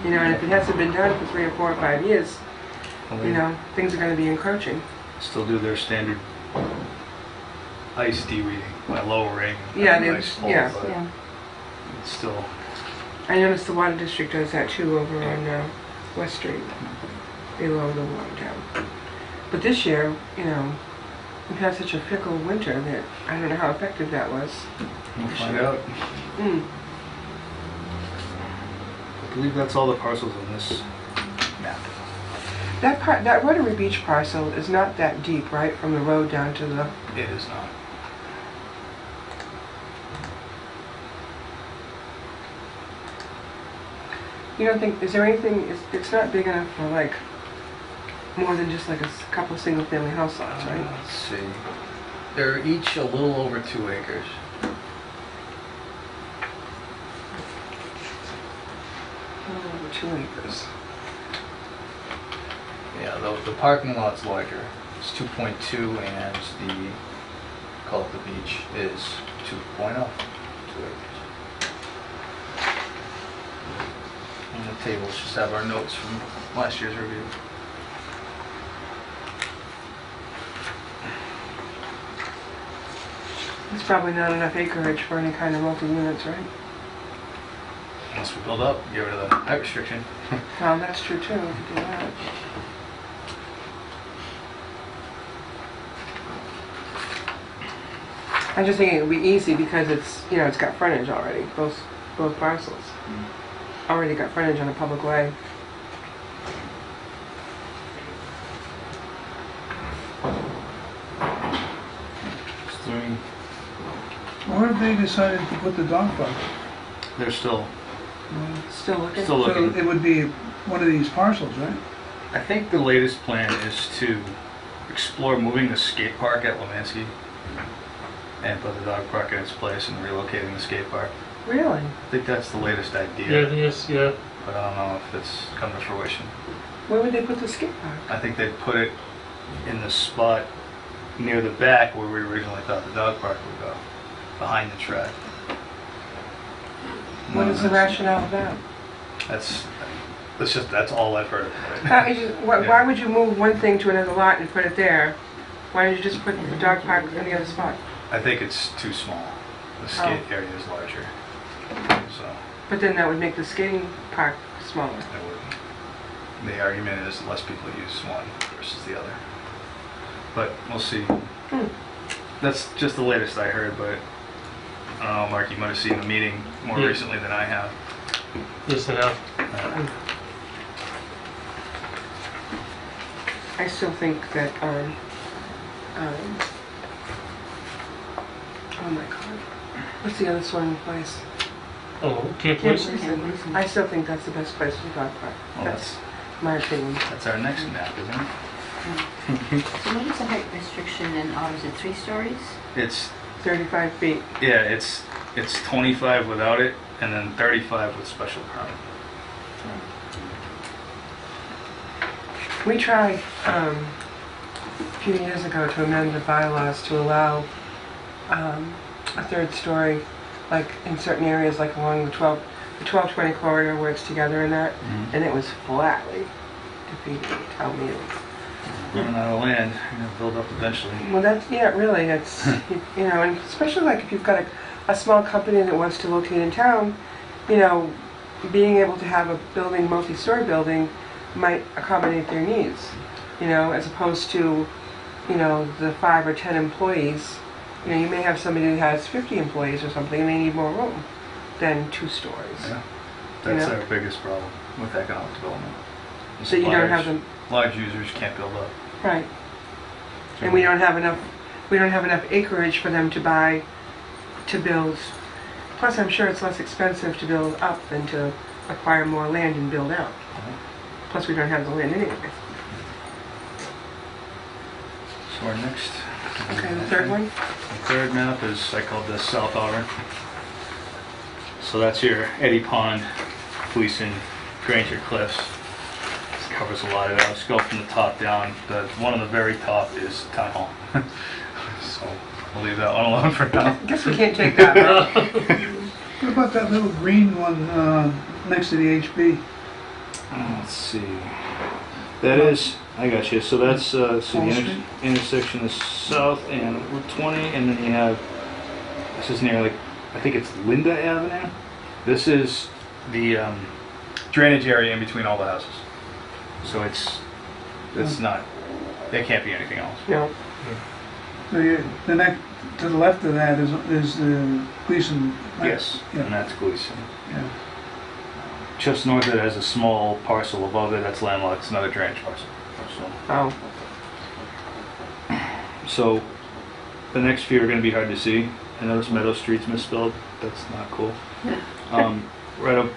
You know, and if it hasn't been done for 3 or 4 or 5 years, you know, things are going to be encroaching. Still do their standard ice de-weeding by lowering Yeah, the they- ice hole, yeah. but Yeah. it's still, I noticed the water district does that too over on West Street. They lower the water down. But this year, you know, we've had such a fickle winter that I don't know how effective that was. we'll find out. Mm. I believe that's all the parcels in this map. That Rotary Beach parcel is not that deep, right, from the road down to the... It is not. You don't think, is there anything, it's not big enough for like, more than just like a couple of single-family house lots, right? Let's see. They're each a little over 2 acres. Over 2 acres. Yeah, the parking lot's larger. It's 2.2 and the, call it the beach, is 2.0. 2 acres. And the tables just have our notes from last year's review. It's probably not enough acreage for any kind of multi-units, right? Once we build up, get rid of the height restriction. Well, that's true too, we could do that. I'm just thinking it would be easy because it's, you know, it's got frontage already, both parcels. Already got frontage on a public way. It's 3. Where have they decided to put the dog park? They're still Still looking? Still looking. So it would be one of these parcels, right? I think the latest plan is to explore moving the skate park at Lemansky and put the dog park in its place and relocating the skate park. Really? I think that's the latest Yeah, idea, yes, yeah. but I don't know if it's come to fruition. Where would they put the skate park? I think they'd put it in the spot near the back where we originally thought the dog park would go, behind the track. What is the rationale of that? That's all I've heard of it. Why would you move one thing to another lot and put it there? Why don't you just put the dog park in the other spot? I think it's too small. The skate area is larger, so But then that would make the skating park smaller. I wouldn't. The argument is less people use one versus the other. But we'll see. That's just the latest I heard, but I don't know, Mark, you might have seen the meeting more Yeah. recently than I have. Yes, I have. I still think that, oh my God. What's the other swimming place? Oh, Camp Camp Wilson? Wilson. I still think that's the best place for the dog park. Well, That's my opinion. that's our next map, isn't it? So what is the height restriction in ours? Is it 3 stories? It's 35 feet. yeah, it's 25 without it, and then 35 with special permit. We tried a few years ago to amend the bylaws to allow a third story, like in certain areas, like along the 1220 corridor where it's together and that, and it was flatly defeated at town meeting. Running out of land, you're gonna build up eventually. Well, that's, yeah, really, it's, you know, and especially like if you've got a small company that wants to locate in town, you know, being able to have a building, multi-story building, might accommodate their needs, you know, as opposed to, you know, the 5 or 10 employees. You know, you may have somebody who has 50 employees or something and they need more room than 2 stories. Yeah, that's know? our biggest problem with economic development. The So you don't have suppliers, them, large users can't build up. right. And we don't have enough acreage for them to buy, to build. Plus, I'm sure it's less expensive to build up than to acquire more land and build out. Plus, we don't have the land anyway. So our next. Okay, the third one? The third map is, I called this South Auburn. So that's your Eddy Pond, Gleason, Granger Cliffs. This covers a lot of it. I'll just go from the top down. The one on the very top is Town Hall. So we'll leave that one alone for now. I guess we can't take that, huh? What about that little green one next to the HB? Let's see. That is, I got you. So that's so Wall the Street? intersection is South and Route 20, and then you have, this is near like, I think it's Linda Avenue. This is the drainage area in between all the houses. So it's not, there can't be anything else. No. So the next to the left of that is the Gleason. Yes, and Yeah. that's Gleason. Yeah. Just north of it has a small parcel above it that's landlocked. It's another drainage parcel. Oh. So the next few are going to be hard to see. I noticed Meadow Street's misspelled. That's not cool. Right up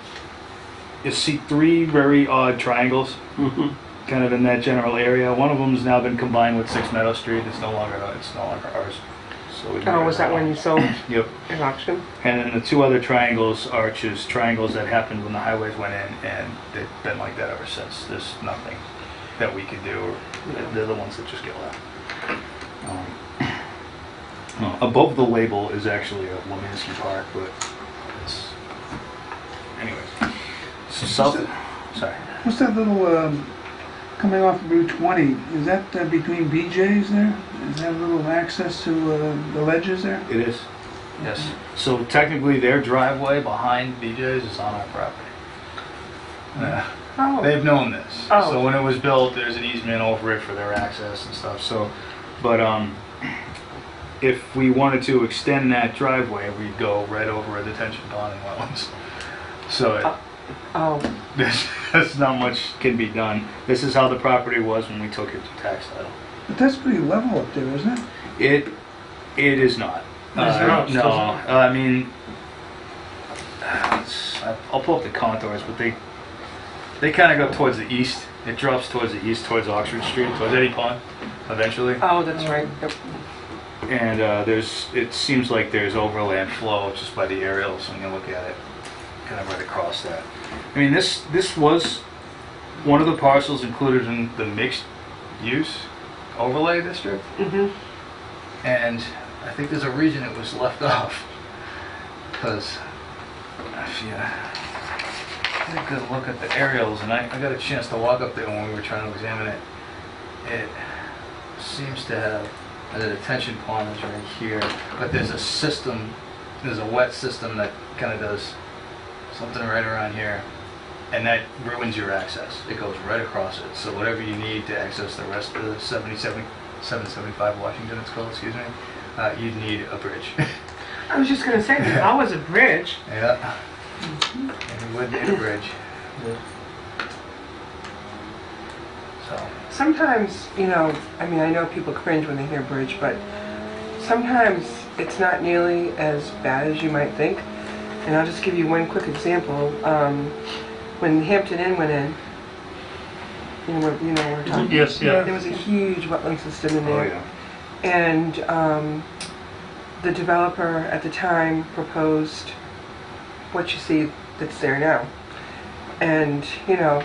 you see three very odd triangles, kind of in that general area. One of them's now been combined with 6 Meadow Street. It's no longer ours. So we Oh, was that one you sold Yep. at auction? And then the 2 other triangles are just triangles that happened when the highways went in, and they've been like that ever since. There's nothing that we could do. They're the ones that just get left. Above the label is actually a Leminski Park, but it's... Anyways. So sorry. What's that little, coming off of Route 20, is that between BJ's there? Is that a little access to the ledges there? It is. Yes. So technically their driveway behind BJ's is on our property. Oh, They've known this. Oh. So when it was built, there's an easement over it for their access and stuff. So, but if we wanted to extend that driveway, we'd go right over a detention pond and wetlands. So oh, there's not much can be done. This is how the property was when we took it to tax title. But that's pretty level up there, isn't it? It is not. There's rocks, No, doesn't I mean, I'll pull up the contours, but they kind of go towards the east. It drops towards the east, towards Oxford Street, towards Eddie Pond, eventually. oh, that's right. Yep. And it seems like there's overland flow just by the aerials when you look at it, kind of right across that. I mean, this was one of the parcels included in the mixed use overlay district, and I think there's a reason it was left off, because if you get a good look at the aerials, and I got a chance to walk up there when we were trying to examine it, it seems to have the detention pond is right here, but there's a system, there's a wet system that kind of does something right around here, and that ruins your access. It goes right across it. So whatever you need to access the rest of the 775 Washington, it's called, excuse me, you'd need a bridge. I was just gonna say, there's always a bridge. Yeah. And we would need a bridge. So. Sometimes, you know, I mean, I know people cringe when they hear bridge, but sometimes it's not nearly as bad as you might think. And I'll just give you one quick example. When Hampton Inn went in, you know what we're talking. Yes, yeah. There was a huge wetland system in Oh, there. yeah. And the developer at the time proposed what you see that's there now. And, you know,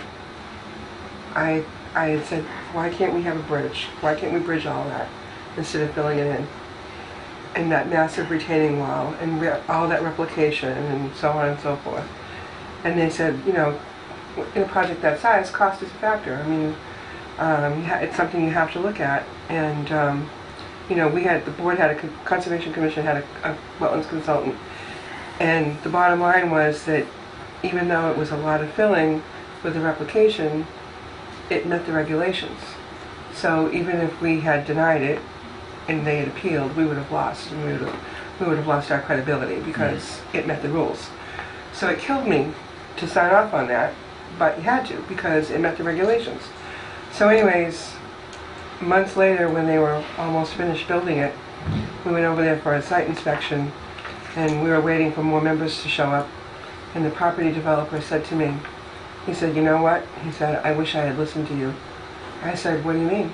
I had said, why can't we have a bridge? Why can't we bridge all that instead of filling it in? And that massive retaining wall and all that replication and so on and so forth. And they said, you know, in a project that size, cost is a factor. I mean, it's something you have to look at. And, you know, the board had Conservation Commission had a wetlands consultant. And the bottom line was that even though it was a lot of filling with the replication, it met the regulations. So even if we had denied it and they had appealed, we would have lost, and we would have lost our credibility because it met the rules. So it killed me to sign off on that, but you had to because it met the regulations. So anyways, months later when they were almost finished building it, we went over there for a site inspection and we were waiting for more members to show up, and the property developer said to me, he said, you know what? He said, I wish I had listened to you. I said, what do you mean?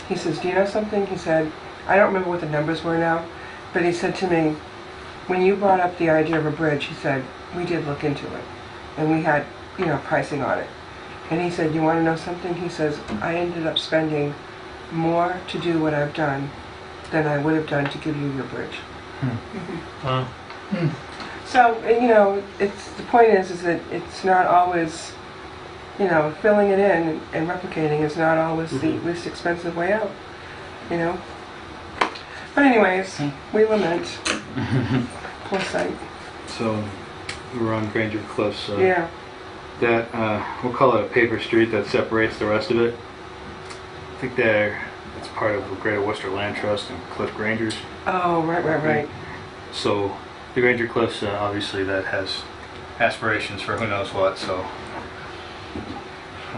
He says, do you know something? He said, I don't remember what the numbers were now, but he said to me, when you brought up the idea of a bridge, he said, we did look into it, and we had, you know, pricing on it. And he said, you want to know something? He says, I ended up spending more to do what I've done than I would have done to give you your bridge. So, you know, the point is that it's not always, you know, filling it in and replicating is not always the least expensive way out, you know. But anyways, we lament. Poor site. So we're on Granger Cliffs. Yeah. That we'll call it a paper street that separates the rest of it. I think it's part of the Greater Worcester Land Trust and Cliff Grangers. Oh, right. So the Granger Cliffs, obviously, that has aspirations for who knows what. So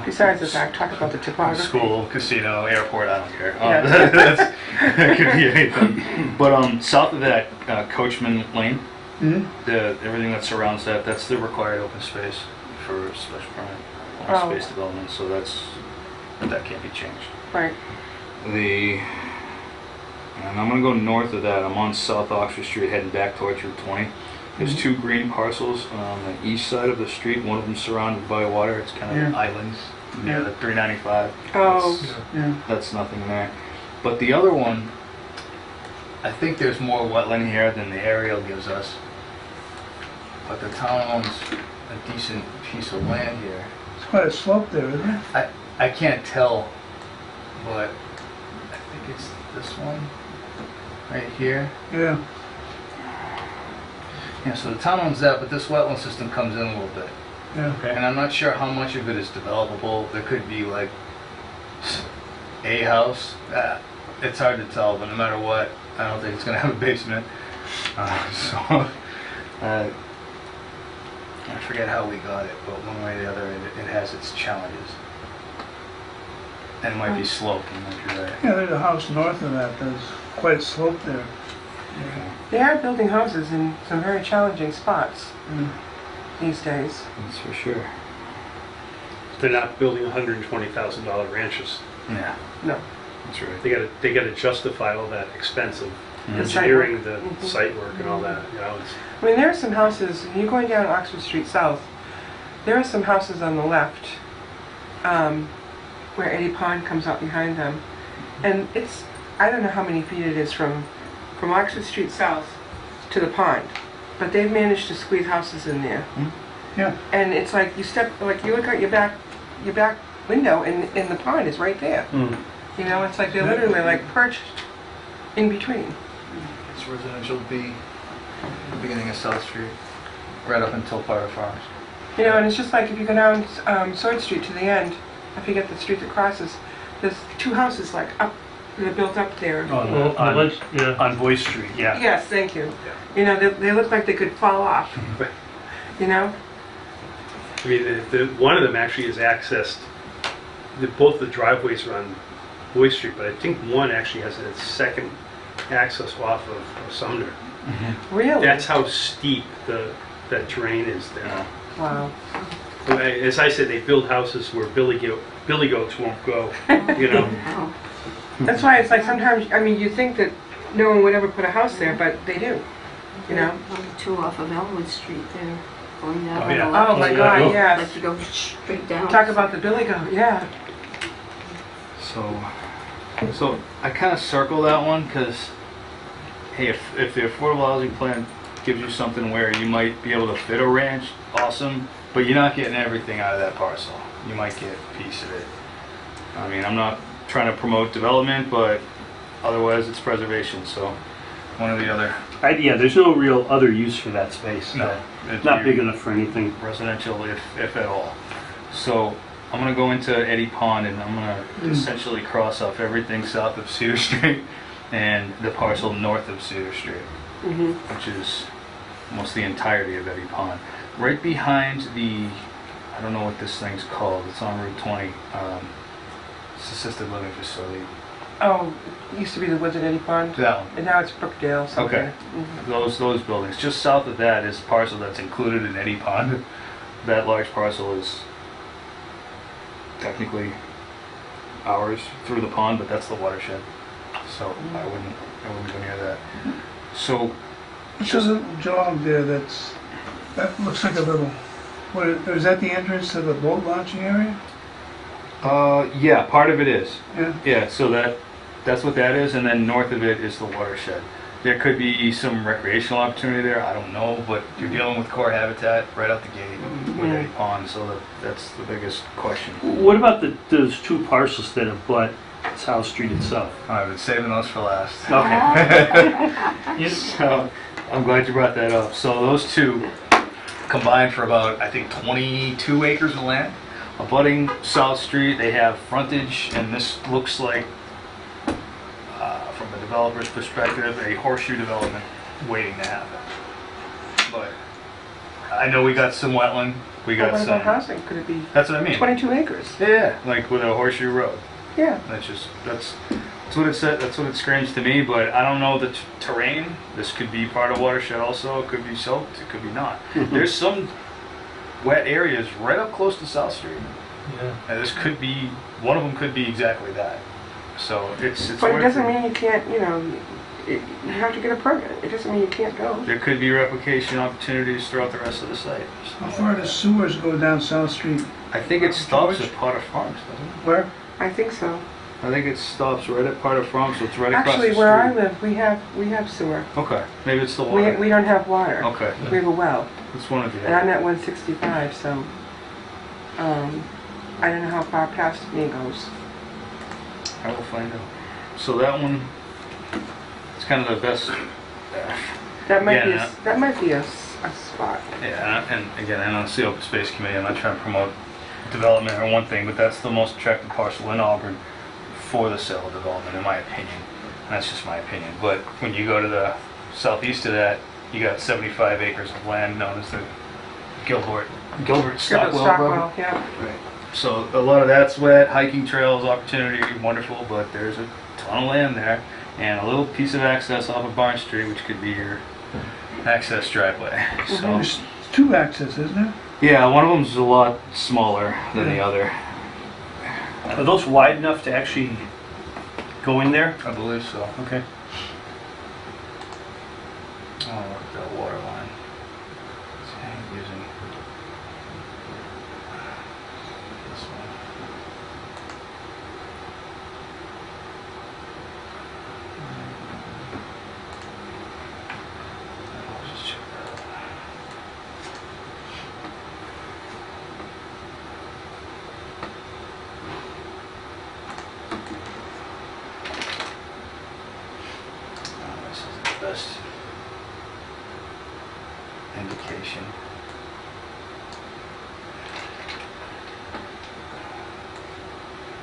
Besides the fact, talk about the topography. school, casino, airport, I don't care. Yeah. It could be anything. But south of that, Coachman Lane, Mm-hmm. everything that surrounds that, that's the required open space for a special permit Oh. on space development, so that can't be changed. Right. And I'm gonna go north of that. I'm on South Oxford Street heading back towards Route 20. There's two green parcels on the east side of the street. One of them surrounded by water. It's kind of Yeah. islands near Yeah. the 395. Oh. That's- Yeah. That's nothing there. But the other one, I think there's more wetland here than the aerial gives us. But the town owns a decent piece of land here. It's quite a slope there, isn't it? I can't tell, but I think it's this one right here. Yeah. Yeah, so the town owns that, but this wetland system comes in a little bit. Yeah. And I'm not sure how much of it is developable. There could be like a house. It's hard to tell, but no matter what, I don't think it's going to have a basement. I forget how we got it, but one way or the other, it has its challenges. And it might be sloped, you might be right. Yeah, there's a house north of that that's quite sloped there. They are building houses in some very challenging spots Mm. these days. That's for sure. They're not building $120,000 ranches. Yeah, No. that's right. They gotta justify all that expense of Mhm. engineering, the Mhm. site work and all that, you know, it's, I mean, there are some houses, you're going down Oxford Street South, there are some houses on the left where Eddie Pond comes out behind them. And it's, I don't know how many feet it is from Oxford Street South to the pond, but they've managed to squeeze houses in there. Yeah. And it's like you look out your back window and the pond is right there. You know, it's like they're literally like perched in between. It's residential B, beginning of South Street, right up until Pirate Farms. You know, and it's just like if you go down Sword Street to the end, I forget the street that crosses, there's two houses like up, they're built up there. Well, the ledge- yeah. on Boyce Street, yeah. Yes, thank you. You know, they look like they could fall off, you know? I mean, one of them actually is accessed, both the driveways are on Boyce Street, but I think one actually has a second access off of Sumner. Really? That's how steep that terrain is there. Wow. As I said, they build houses where billy goats won't go, you know. Oh, That's why it's like sometimes, I mean, you think that no one would ever put a house there, but they do, you know? Two off of Elwood Street there, going down Oh, on the yeah. left. Oh my yeah. God, Like yes. to go straight down. Talk about the billy goat, yeah. So I kind of circle that one because, hey, if the affordable housing plan gives you something where you might be able to fit a ranch, awesome, but you're not getting everything out of that parcel. You might get a piece of it. I mean, I'm not trying to promote development, but otherwise it's preservation, so one or the other. Yeah, there's no real other use for that space. No, it'd Not be big enough for anything. residential if at all. So I'm gonna go into Eddie Pond and I'm gonna essentially cross off everything south of Cedar Street and the parcel north of Cedar Street, Mm-hmm. which is almost the entirety of Eddie Pond. Right behind the, I don't know what this thing's called, it's on Route 20, it's assisted living facility. Oh, it used to be the Wizard Eddie Pond, That one. and now it's Brookdale something. Okay. Mhm. Those buildings. Just south of that is a parcel that's included in Eddie Pond. That large parcel is technically ours through the pond, but that's the watershed. So I wouldn't go near that. So There's a little jog there that looks like a little, is that the entrance to the boat launching area? yeah, part of it is. Yeah. Yeah, so that's what that is, and then north of it is the watershed. There could be some recreational opportunity there, I don't know, but you're dealing with core habitat right out the gate with Eddie Pond, so that's the biggest question. What about those two parcels that abut South Street itself? I've been saving those for last. Okay. So, I'm glad you brought that up. So those two combined for about, I think, 22 acres of land. Abutting South Street, they have frontage, and this looks like, from a developer's perspective, a horseshoe development waiting to happen. But I know we got some wetland, we Well, got what about some, housing? Could it be that's what I mean. 22 acres? Yeah, like with a horseshoe road. Yeah. That's what it said. That's what it screams to me. But I don't know the terrain. This could be part of watershed. Also, it could be soaked. It could be not. There's some wet areas right up close to South Street. Yeah. And this could be, one of them could be exactly that. So it's But it worth doesn't mean you can't, you know, you have to get a permit. It doesn't mean you can't go. There could be replication opportunities throughout the rest of the site. How far does sewers go down South Street? I think it stops George? at Potter Farms, doesn't it? Where? I think so. I think it stops right at Potter Farms, so it's right across the Actually, street. where I live, we have sewer. Okay, maybe it's the We water. don't have water. Okay, We have a well. it's one of the. And I'm at 165, so I don't know how far past me goes. I will find out. So that one, it's kind of the best. That might Yeah, be a spot. Yeah, and again, I don't see open space committee. I'm not trying to promote development or one thing, but that's the most attractive parcel in Auburn for the sale of development, in my opinion. And that's just my opinion. But when you go to the southeast of that, you got 75 acres of land known as the Gilbert Stockwell property. Yeah. So a lot of that's wet, hiking trails, opportunity, wonderful, but there's a ton of land there and a little piece of access off of Barn Street, which could be your access driveway. So There's two accesses, isn't there? yeah, one of them's a lot smaller than the other. Are those wide enough to actually go in there? I believe so. Okay. Oh, look at that water line. See, I'm using this one. I'll just check that out. Oh, this isn't the best indication.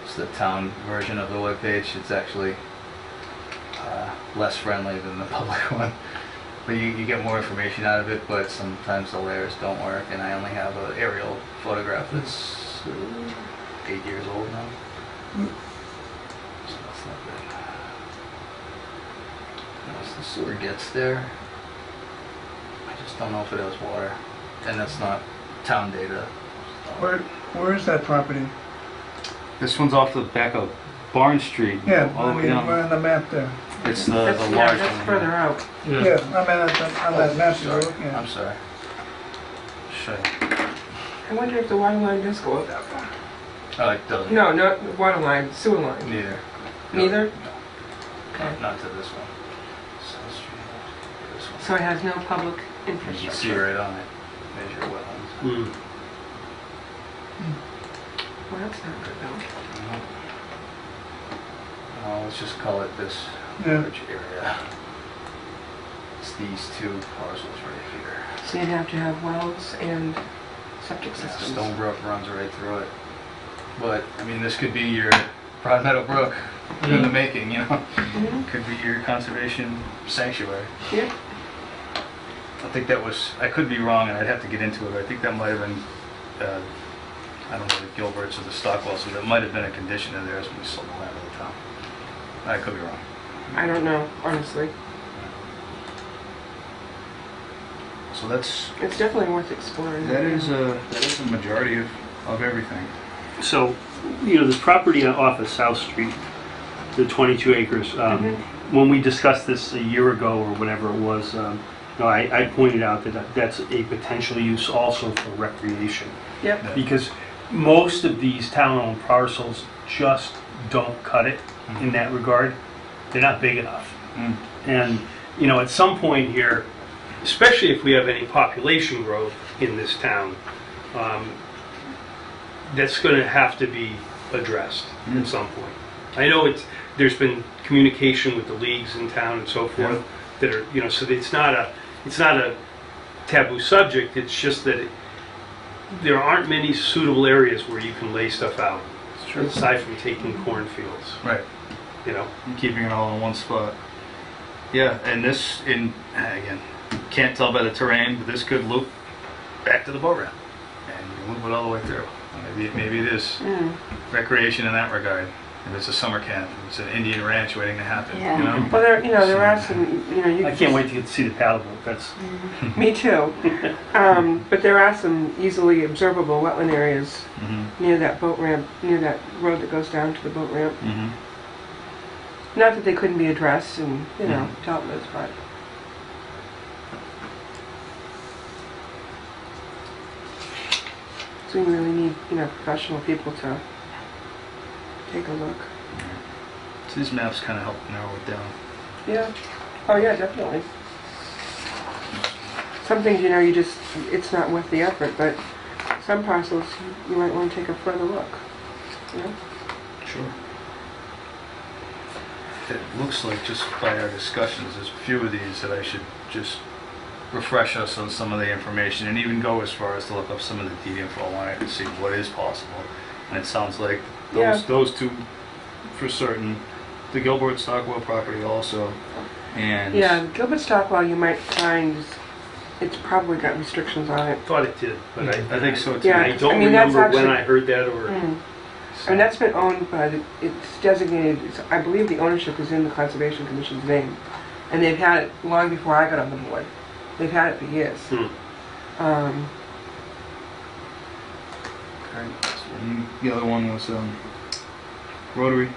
It's the town version of the webpage. It's actually less friendly than the public one. But you get more information out of it, but sometimes the layers don't work, and I only have an aerial photograph that's 8 years old now. So that's not good. As the sewer gets there, I just don't know if it has water, and that's not town data. Where is that property? This one's off the back of Barn Street. Yeah, all the I way mean, down. we're on the map there. It's the That's, large yeah, one. that's here. further out. Yeah. Yeah, I mean, on that map you're looking I'm at. sorry. Show you. I wonder if the water line does go up that far. Oh, it doesn't. No, not the water line, sewer line. Neither. Neither? No. Okay. Not to this one. South Street. This one. So it has no public You can see infrastructure. right on it. Measure wetlands. Well, that's not good though. Let's just call it this Yeah. large area. It's these two parcels right here. So you'd have to have wells and septic systems. Stone Brook runs right through it. But, I mean, this could be your Broad Meadow Brook in the making, you know? Mhm. Could be your conservation sanctuary. Yeah. I think that was, I could be wrong and I'd have to get into it, but I think that might have been, I don't know, the Gilberts or the Stockwell, so that might have been a condition of theirs when we sold the land to the town. I could be wrong. I don't know, honestly. So that's, It's definitely worth exploring. that is a majority of everything. So, you know, this property off of South Street, the 22 acres, when we discussed this a year ago or whatever it was, you know, I pointed out that that's a potential use also for recreation. Yep. Because most of these town-owned parcels just don't cut it in that regard. They're not big enough. Mm. And, you know, at some point here, especially if we have any population growth in this town, that's going to have to be addressed at some point. I know there's been communication with the leagues in town and so forth that are, you know, so it's not a taboo subject. It's just that there aren't many suitable areas where you can lay stuff out, aside from taking cornfields, Right. you know. And keeping it all in one spot. Yeah, and this, again, can't tell by the terrain, but this could loop back to the boat ramp. And you can loop it all the way through. Maybe it is Mm. recreation in that regard. if it's a summer camp, if it's an Indian ranch waiting to happen, Yeah. you know? Well, there are some, you I can't wait to get to see the paddleboat. That's, Me too. But there are some easily observable wetland areas Mm-hmm, near that boat ramp, near that road that goes down to the boat ramp. mm-hmm. Not that they couldn't be addressed and, Mhm. dealt with, but. So we really need, professional people to take a look. So these maps kind of help narrow it down. Yeah. Oh, yeah, definitely. Some things, it's not worth the effort, but some parcels, you might want to take a further look. You know? Sure. It looks like just by our discussions, there's a few of these that I should just refresh us on some of the information and even go as far as to look up some of the deed info on it and see what is possible. And it sounds like Yeah. those two for certain, the Gilbert Stockwell property also, and Yeah, Gilbert Stockwell, you might find it's probably got restrictions on it. Thought it did, but I think so too. Yeah. I don't I mean, that's remember when actually- I heard that or. I mean, that's been owned by, it's designated, I believe the ownership is in the Conservation Commission's name. And they've had it long before I got on the board. They've had it for years. Hmm. And the other one was Rotary.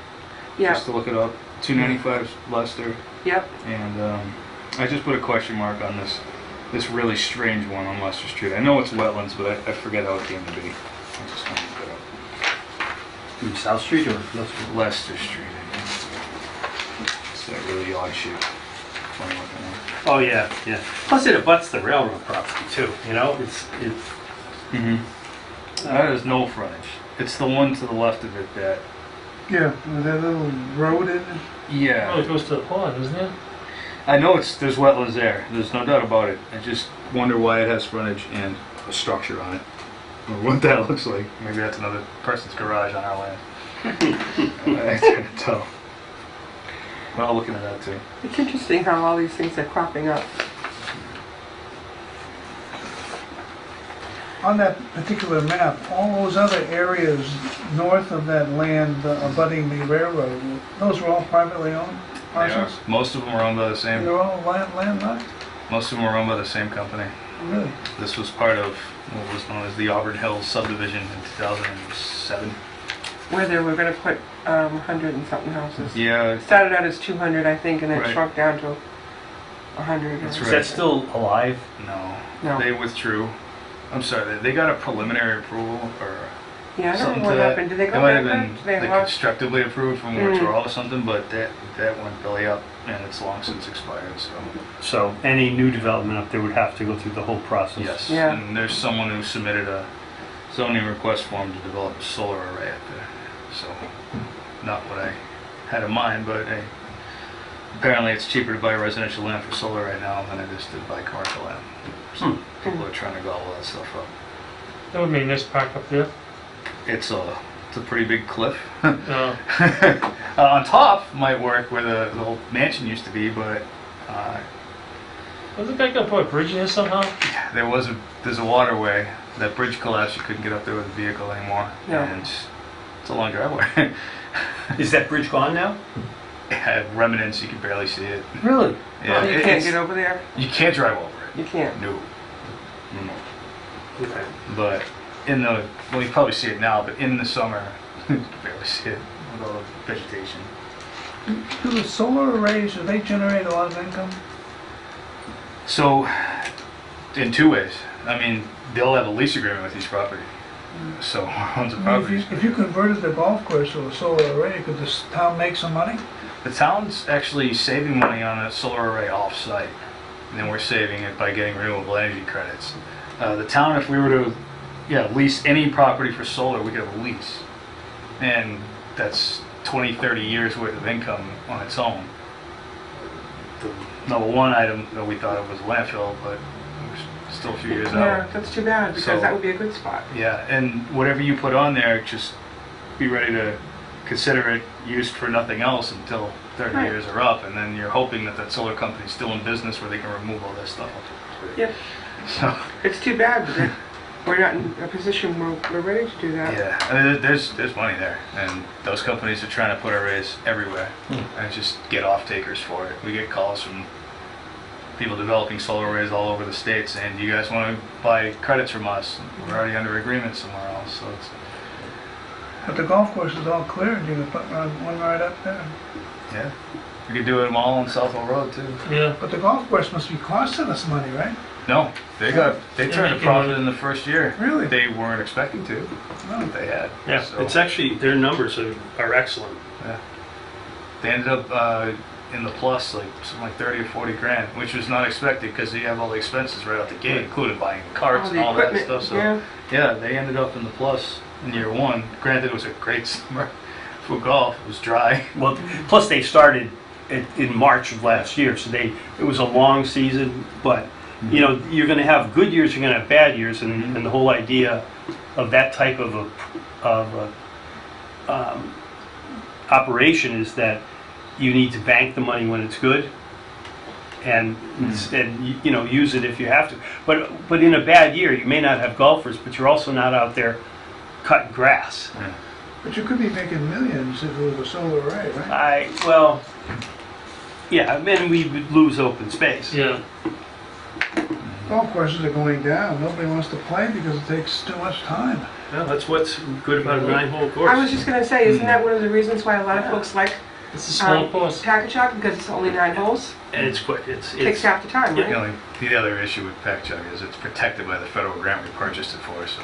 Yeah, Just to look it up. 295 Leicester. yep. And I just put a question mark on this really strange one on Leicester Street. I know it's wetlands, but I forget how it came to be. I just want to look it up. South Street or Leicester? Leicester Street, I think. It's that really odd shape. Funny looking one. Oh, yeah, yeah. Plus it abuts the railroad property too, it's, That has no frontage. It's the one to the left of it that, Yeah, with that little road in it. Oh, yeah. it goes to the pond, doesn't it? I know there's wetlands there. There's no doubt about it. I just wonder why it has frontage and a structure on it. Or what that looks like. Maybe that's another person's garage on our land. I can't tell. But I'll look into that too. It's interesting how all these things are cropping up. On that particular map, all those other areas north of that land abutting the railroad, those were all privately owned They are. parcels? Most of them are owned by the same. They're all landlocked? Most of them are owned by the same company. Really? This was part of what was known as the Auburn Hills subdivision in 2007. Where they were going to put 100 and something houses. Yeah, It started out as 200, I think, and then Right. shrunk down to 100. That's Is right. that still alive? no. No. They withdrew. I'm sorry, they got a preliminary approval or Yeah, I don't something know to what that. happened. Did they go It might have bankrupt? been Did they like lost? constructively approved from Mm. withdrawal or something, but that went belly up and it's long since expired, so. So any new development up there would have to go through the whole process? Yes, Yeah. and there's someone who submitted a zoning request form to develop a solar array up there. So, not what I had in mind, but apparently it's cheaper to buy residential land for solar right now than it is to buy commercial land. So people are trying to gobble that stuff up. That would mean this park up there. It's a pretty big cliff. No. On top might work where the old mansion used to be, but Wasn't that gonna put a bridge in there somehow? there's a waterway. That bridge collapsed. You couldn't get up there with a vehicle anymore. Yeah. And it's a long driveway. Is that bridge gone now? It had remnants. You could barely see it. Really? Oh, you can't it's- get over there? You can't drive over it. You can't. No. No. Okay. But well, you probably see it now, but in the summer, you can barely see it with all the vegetation. Do the solar arrays, do they generate a lot of income? So, in two ways. I mean, they'll have a lease agreement with each property. So, owns a I mean, property. if you converted the golf course to a solar array, could this town make some money? The town's actually saving money on a solar array off-site. And then we're saving it by getting renewable energy credits. The town, if we were to lease any property for solar, we could have a lease. And that's 20, 30 years worth of income on its own. The number one item that we thought of was landfill, but we're still a few years Yeah, out. that's too bad because So- that would be a good spot. Yeah, and whatever you put on there, just be ready to consider it used for nothing else until 30 Right. years are up, and then you're hoping that that solar company's still in business where they can remove all that stuff. Yep. So, It's too bad, but we're not in a position where we're ready to do that. Yeah, I mean, there's money there, and those companies are trying to put arrays everywhere, and just get off takers for it. We get calls from people developing solar arrays all over the state saying, "Do you guys want to buy credits from us? We're already under agreement somewhere else." So it's, But the golf course is all cleared, you can put one right up there. yeah, we could do them all on Southwell Road too. Yeah. But the golf course must be costing us money, right? No, they They're turned a making profit money. in the first year. Really? They weren't expecting to, No. but they had. Yeah, So, it's actually, their numbers are excellent. yeah. They ended up in the plus, like something like 30 or 40 grand, which was not expected because you have all the expenses right out the gate, including buying carts All and the all that equipment, stuff. So yeah. yeah, they ended up in the plus in year one. Granted, it was a great summer for golf. It was dry. Well, plus they started in March of last year, so it was a long season, but, you know, you're gonna have good years, you're gonna have bad years, and the whole idea of that type of operation is that you need to bank the money when it's good, and instead, you know, use it if you have to. But in a bad year, you may not have golfers, but you're also not out there cutting grass. But you could be making millions if it was a solar array, right? Yeah, and we would lose open space. Yeah. Golf courses are going down. Nobody wants to play because it takes too much time. Yeah, that's what's good about a 9-hole course. I was just gonna say, isn't that one of the reasons why a lot of folks like It's a small course. Packagug, because it's only 9 holes? And it's quick, it's, Takes half the time, The right? only the other issue with Packagug is it's protected by the federal grant we purchased it for. So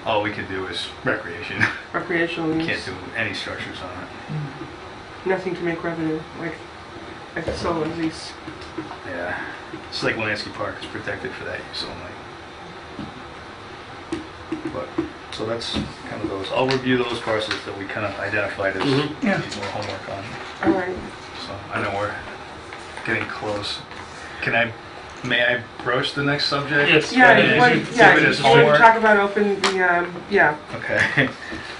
all we could do is recreation. Recreational Can't use, do any structures on it. nothing to make revenue, like the solar lease. Yeah, it's like Lansky Park is protected for that use only. But so that's kind of those. I'll review those parcels that we kind of identified as Yeah. need more homework on. All right. So I know we're getting close. May I broach the next subject? Yes. Yeah, Give you want, it yeah, as you want to homework? talk about open the, yeah. Okay.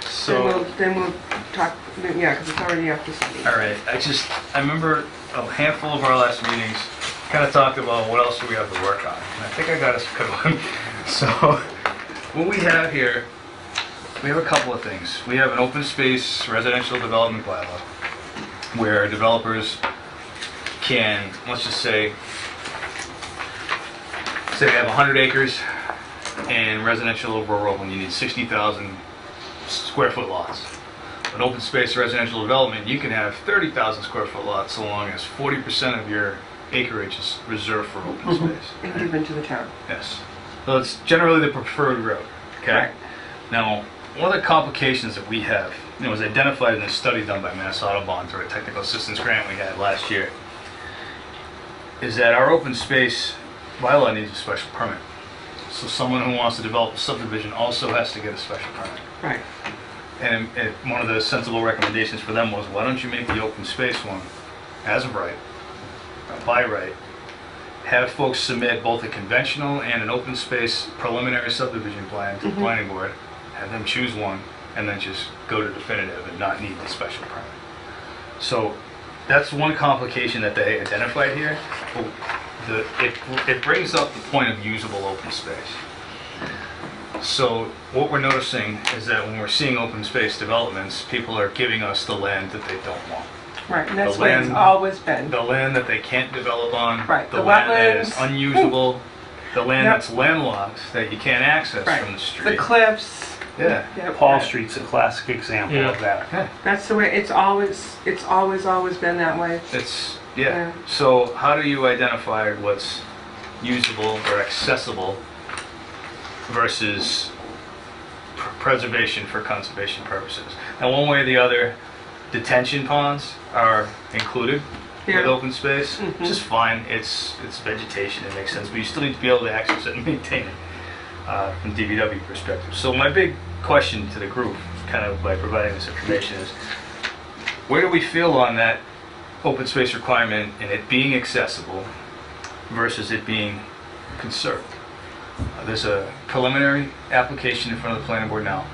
So. Then we'll talk, yeah, because it's already after something. All right, I remember a handful of our last meetings kind of talked about what else do we have to work on. And I think I got us a good one. So what we have here, we have a couple of things. We have an open space residential development bylaw where developers can, let's just say they have 100 acres and residential rural and you need 60,000 square foot lots. An open space residential development, you can have 30,000 square foot lots so long as 40% of your acreage is reserved for open space. And given to the town. Yes. So it's generally the preferred route, okay? Right. Now, one of the complications that we have, was identified in a study done by Mass Audubon through a technical assistance grant we had last year, is that our open space bylaw needs a special permit. So someone who wants to develop a subdivision also has to get a special permit. Right. And one of the sensible recommendations for them was, why don't you make the open space one as of right, by right, have folks submit both a conventional and an open space preliminary subdivision plan to the planning board, have them choose one, and then just go to definitive and not need the special permit. So that's one complication that they identified here. It brings up the point of usable open space. So what we're noticing is that when we're seeing open space developments, people are giving us the land that they don't want. Right, and that's The the way it's land- always been. The land that they can't develop on. Right, The the land that is wetlands. unusable. The land Yep. that's landlocked that you can't access Right. from the The street. cliffs. Yeah. Yep. Paul Street's a classic example Yeah. of that. Okay. That's the way, it's always been that way. It's, Yeah. yeah. So how do you identify what's usable or accessible versus preservation for conservation purposes? Now, one way or the other, detention ponds are included with Yeah. open space, which is fine. It's vegetation, it makes sense, but you still need to be able to access it and maintain it from DPW perspective. So my big question to the group, kind of by providing this information, is where do we feel on that open space requirement and it being accessible versus it being conserved? There's a preliminary application in front of the planning board now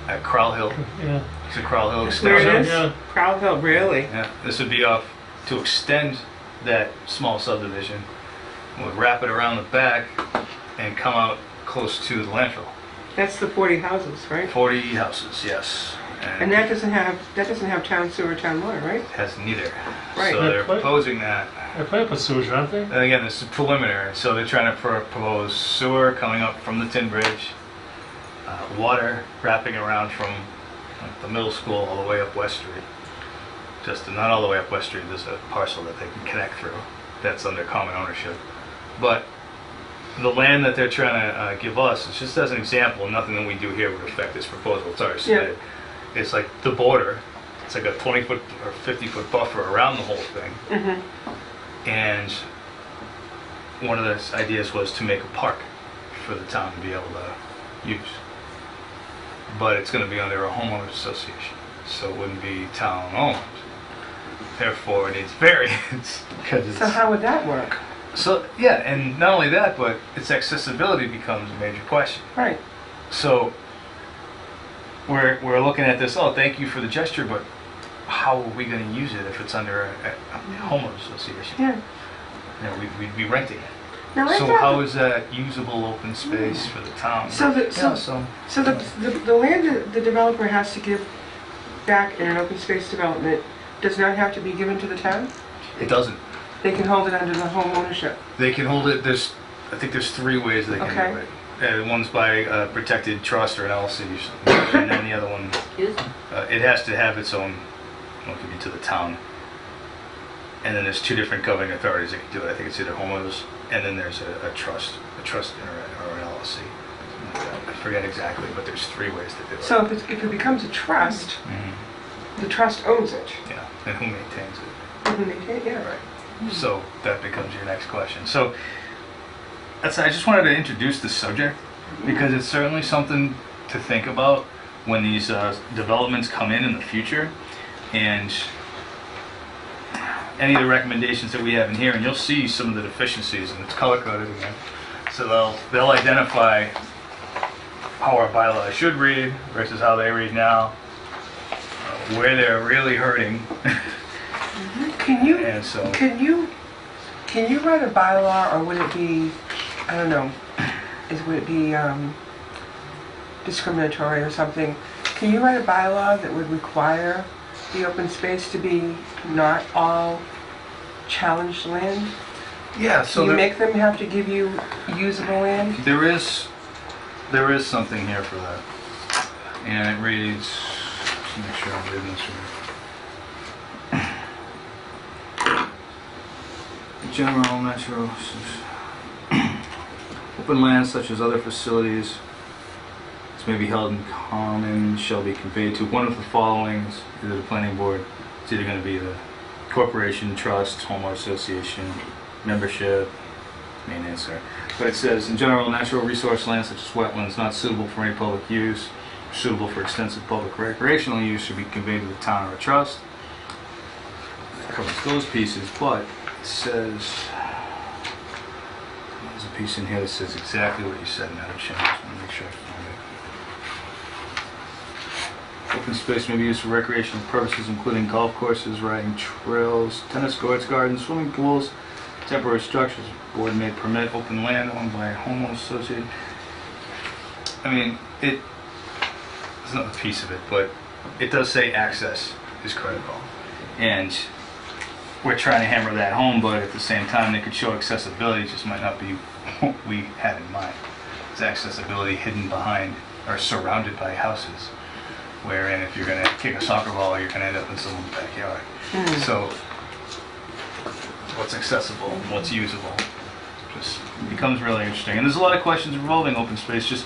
at Crowell Hill. Yeah. It's a Crowell Hill That's where it extension. is? Yeah. Crowd Hill, really? Yeah, this would be off to extend that small subdivision. We'll wrap it around the back and come out close to the landfill. That's the 40 houses, right? 40 houses, yes. And that doesn't have town sewer, town water, right? has neither. Right. So they're proposing that. They're playing with sewage, aren't they? And again, this is preliminary, so they're trying to propose sewer coming up from the Tin Bridge, water wrapping around from like, the middle school all the way up West Street. Not all the way up West Street, there's a parcel that they can connect through that's under common ownership. But the land that they're trying to give us, it's just as an example, nothing that we do here would affect this proposal. It's already submitted. It's like the border. It's like a 20-foot or 50-foot buffer around the whole thing. And one of the ideas was to make a park for the town to be able to use. But it's going to be under a homeowners association, so it wouldn't be town-owned. Therefore, it needs variance. So how would that work? So, yeah, and not only that, but its accessibility becomes a major question. Right. So, we're looking at this, oh, thank you for the gesture, but how are we going to use it if it's under a homeowners association? Yeah. You know, we'd be renting it. Now, I So thought how is that usable open space for the town? So the- Yeah, So the land that the developer has to give back in an open space development does not have to be given to the town? it doesn't. They can hold it under the home ownership. They can hold it, I think there's 3 ways they can Okay. do it. One's by a protected trust or an LLC, and then the other one, Excuse me? it has to have its own, well, it could be to the town. And then there's 2 different governing authorities that can do it. I think it's either homeowners, and then there's a trust or an LLC. I forget exactly, but there's 3 ways to do it. So if it becomes a trust, Mhm. the trust owns it. Yeah, and who maintains it? Who maintain- Yeah. Right. So that becomes your next question. So I just wanted to introduce this subject because it's certainly something to think about when these developments come in the future, and any of the recommendations that we have in here, and you'll see some of the deficiencies, and it's color coded again. So they'll identify how our bylaws should read versus how they read now, where they're really hurting, Can you and so. can you write a bylaw, or would it be, I don't know, would it be discriminatory or something? Can you write a bylaw that would require the open space to be not all challenged land? Yeah, so Can you make them have to give you usable land? there is something here for that, and it reads. Just make sure I'm reading this right. General natural open lands such as other facilities which may be held in common shall be conveyed to one of the following, either the planning board. It's either going to be the corporation, trust, homeowner association, membership, maintenance, or, but it says in general natural resource lands such as wetlands not suitable for any public use, suitable for extensive public recreational use should be conveyed to the town or a trust. That covers those pieces, but it says, there's a piece in here that says exactly what you said, Madam Chairman. Just want to make sure I find it. Open space may be used for recreational purposes, including golf courses, riding trails, tennis courts, gardens, swimming pools, temporary structures. Board may permit open land owned by a homeowners association. I mean, it's not a piece of it, but it does say access is critical. And we're trying to hammer that home, but at the same time, they could show accessibility, it just might not be what we had in mind. It's accessibility hidden behind or surrounded by houses, wherein if you're going to kick a soccer ball, you're going to end up in someone's backyard. So, what's accessible, what's usable, just becomes really interesting. And there's a lot of questions involving open space, just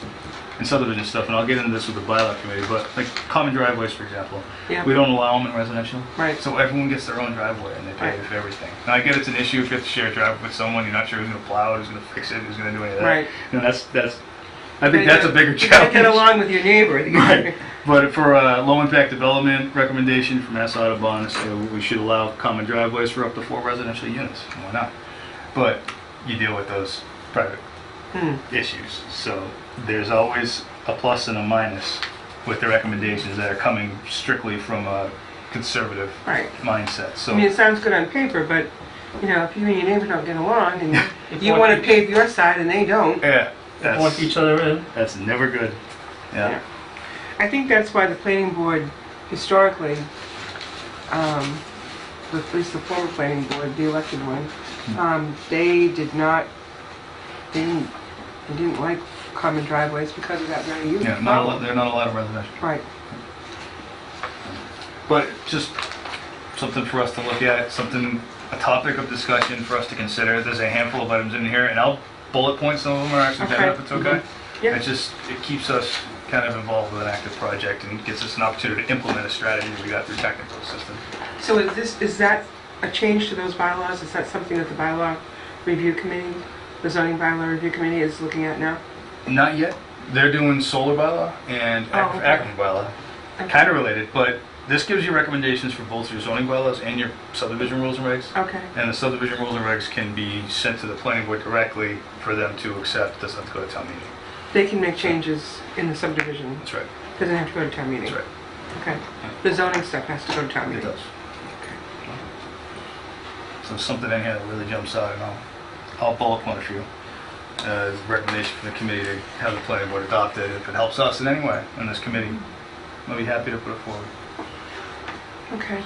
in subdivision stuff, and I'll get into this with the bylaw committee, but like common driveways, for example, Yeah. we don't allow them in residential. Right. So everyone gets their own driveway and they pay Right. for everything. Now I get it's an issue if you have to share a driveway with someone, you're not sure who's going to plow it, who's going to fix it, who's going to do any of that. Right. You know, I think that's a bigger You gotta challenge. get along with your neighbor. Right. But for low impact development recommendation from Mass Audubon, so we should allow common driveways for up to 4 residential units. Why not? But you deal with those private issues. So there's always a plus and a minus with the recommendations that are coming strictly from a conservative Right. mindset. So I mean, it sounds good on paper, but, you know, if you and your neighbor don't get along and If you one want to keeps- pave your side and they don't, yeah, Lock each other in. That's never good. Yeah. I think that's why the planning board historically, at least the former planning board, the elected one, they didn't like common driveways because of that very huge Yeah, problem. they're not allowed in residential. Right. But just something for us to look at, a topic of discussion for us to consider. There's a handful of items in here, and I'll bullet point some of them or actually Okay. if it's okay. Yeah. It keeps us kind of involved with an active project and gets us an opportunity to implement a strategy we got through technical assistance. So is that a change to those bylaws? Is that something that the bylaw review committee, the zoning bylaw review committee is looking at now? Not yet. They're doing solar bylaw and Oh, okay. aquifer bylaw. Kind of related, but this gives you recommendations for both your zoning bylaws and your subdivision rules and regs. Okay. And the subdivision rules and regs can be sent to the planning board directly for them to accept. Doesn't have to go to town meeting. They can make changes in the subdivision. That's right. Doesn't have to go to town meeting. That's right. Okay. The zoning stuff has to go to town It meeting. does. So something in here that really jumps out, and I'll bullet point a few. As a recommendation from the committee to have the planning board adopt it if it helps us in any way in this committee. I'll be happy to put it forward. Okay.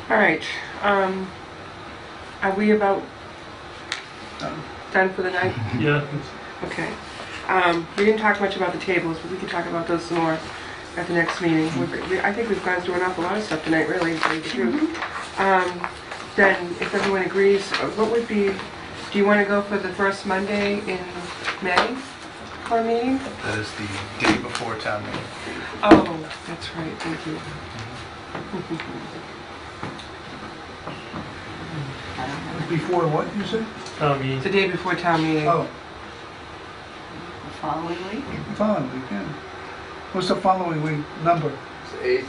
All right. Are we about done for the night? Yeah. Okay. We didn't talk much about the tables, but we can talk about those some more at the next meeting. I think we've gone through an awful lot of stuff tonight, really, to tell you the truth. Then, if everyone agrees, what would be, do you want to go for the first Monday in May for a meeting? That is the day before town meeting. Oh, that's right, thank you. Before what, you said? It's the day before town meeting. Oh, The following week? the following week, yeah. What's the following week number? It's the 8th.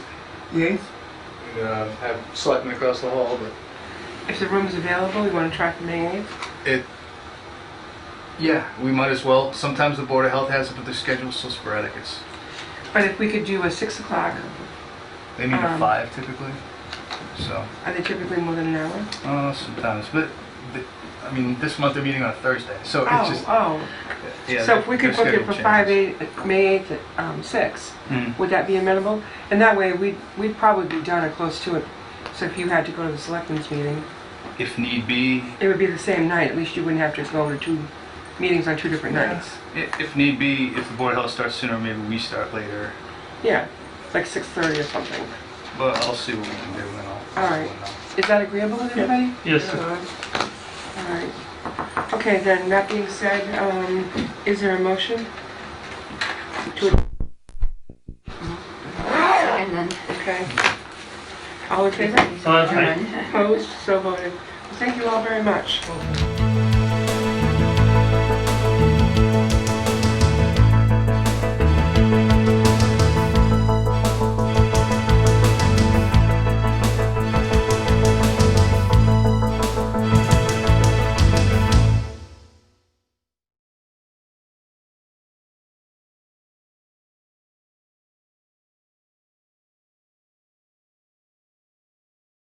The 8th? We have selectmen across the hall, but If the room's available, you want to try for May 8th? Yeah, we might as well. Sometimes the Board of Health has it, but their schedule's so sporadic. But if we could do a 6 o'clock, They meet at 5 typically. So, are they typically more than an hour? sometimes. But, I mean, this month they're meeting on a Thursday. So it's just. Oh, Yeah, so if we could their book it schedule for 5, changes. 8, May 8th at 6, Mhm. would that be amenable? And that way, we'd probably be done or close to it. So if you had to go to the selectmen's meeting, If need be, it would be the same night. At least you wouldn't have to go to 2 meetings on 2 different nights. if need be, if the Board of Health starts sooner, maybe we start later. Yeah, like 6:30 or something. But I'll see what we can do and I'll. All right. Is that agreeable with everybody? Yes. All right. Okay, then, that being said, is there a motion? And then, Okay. All in favor? Aye. adjourn. Opposed? So voted. Thank you all very much.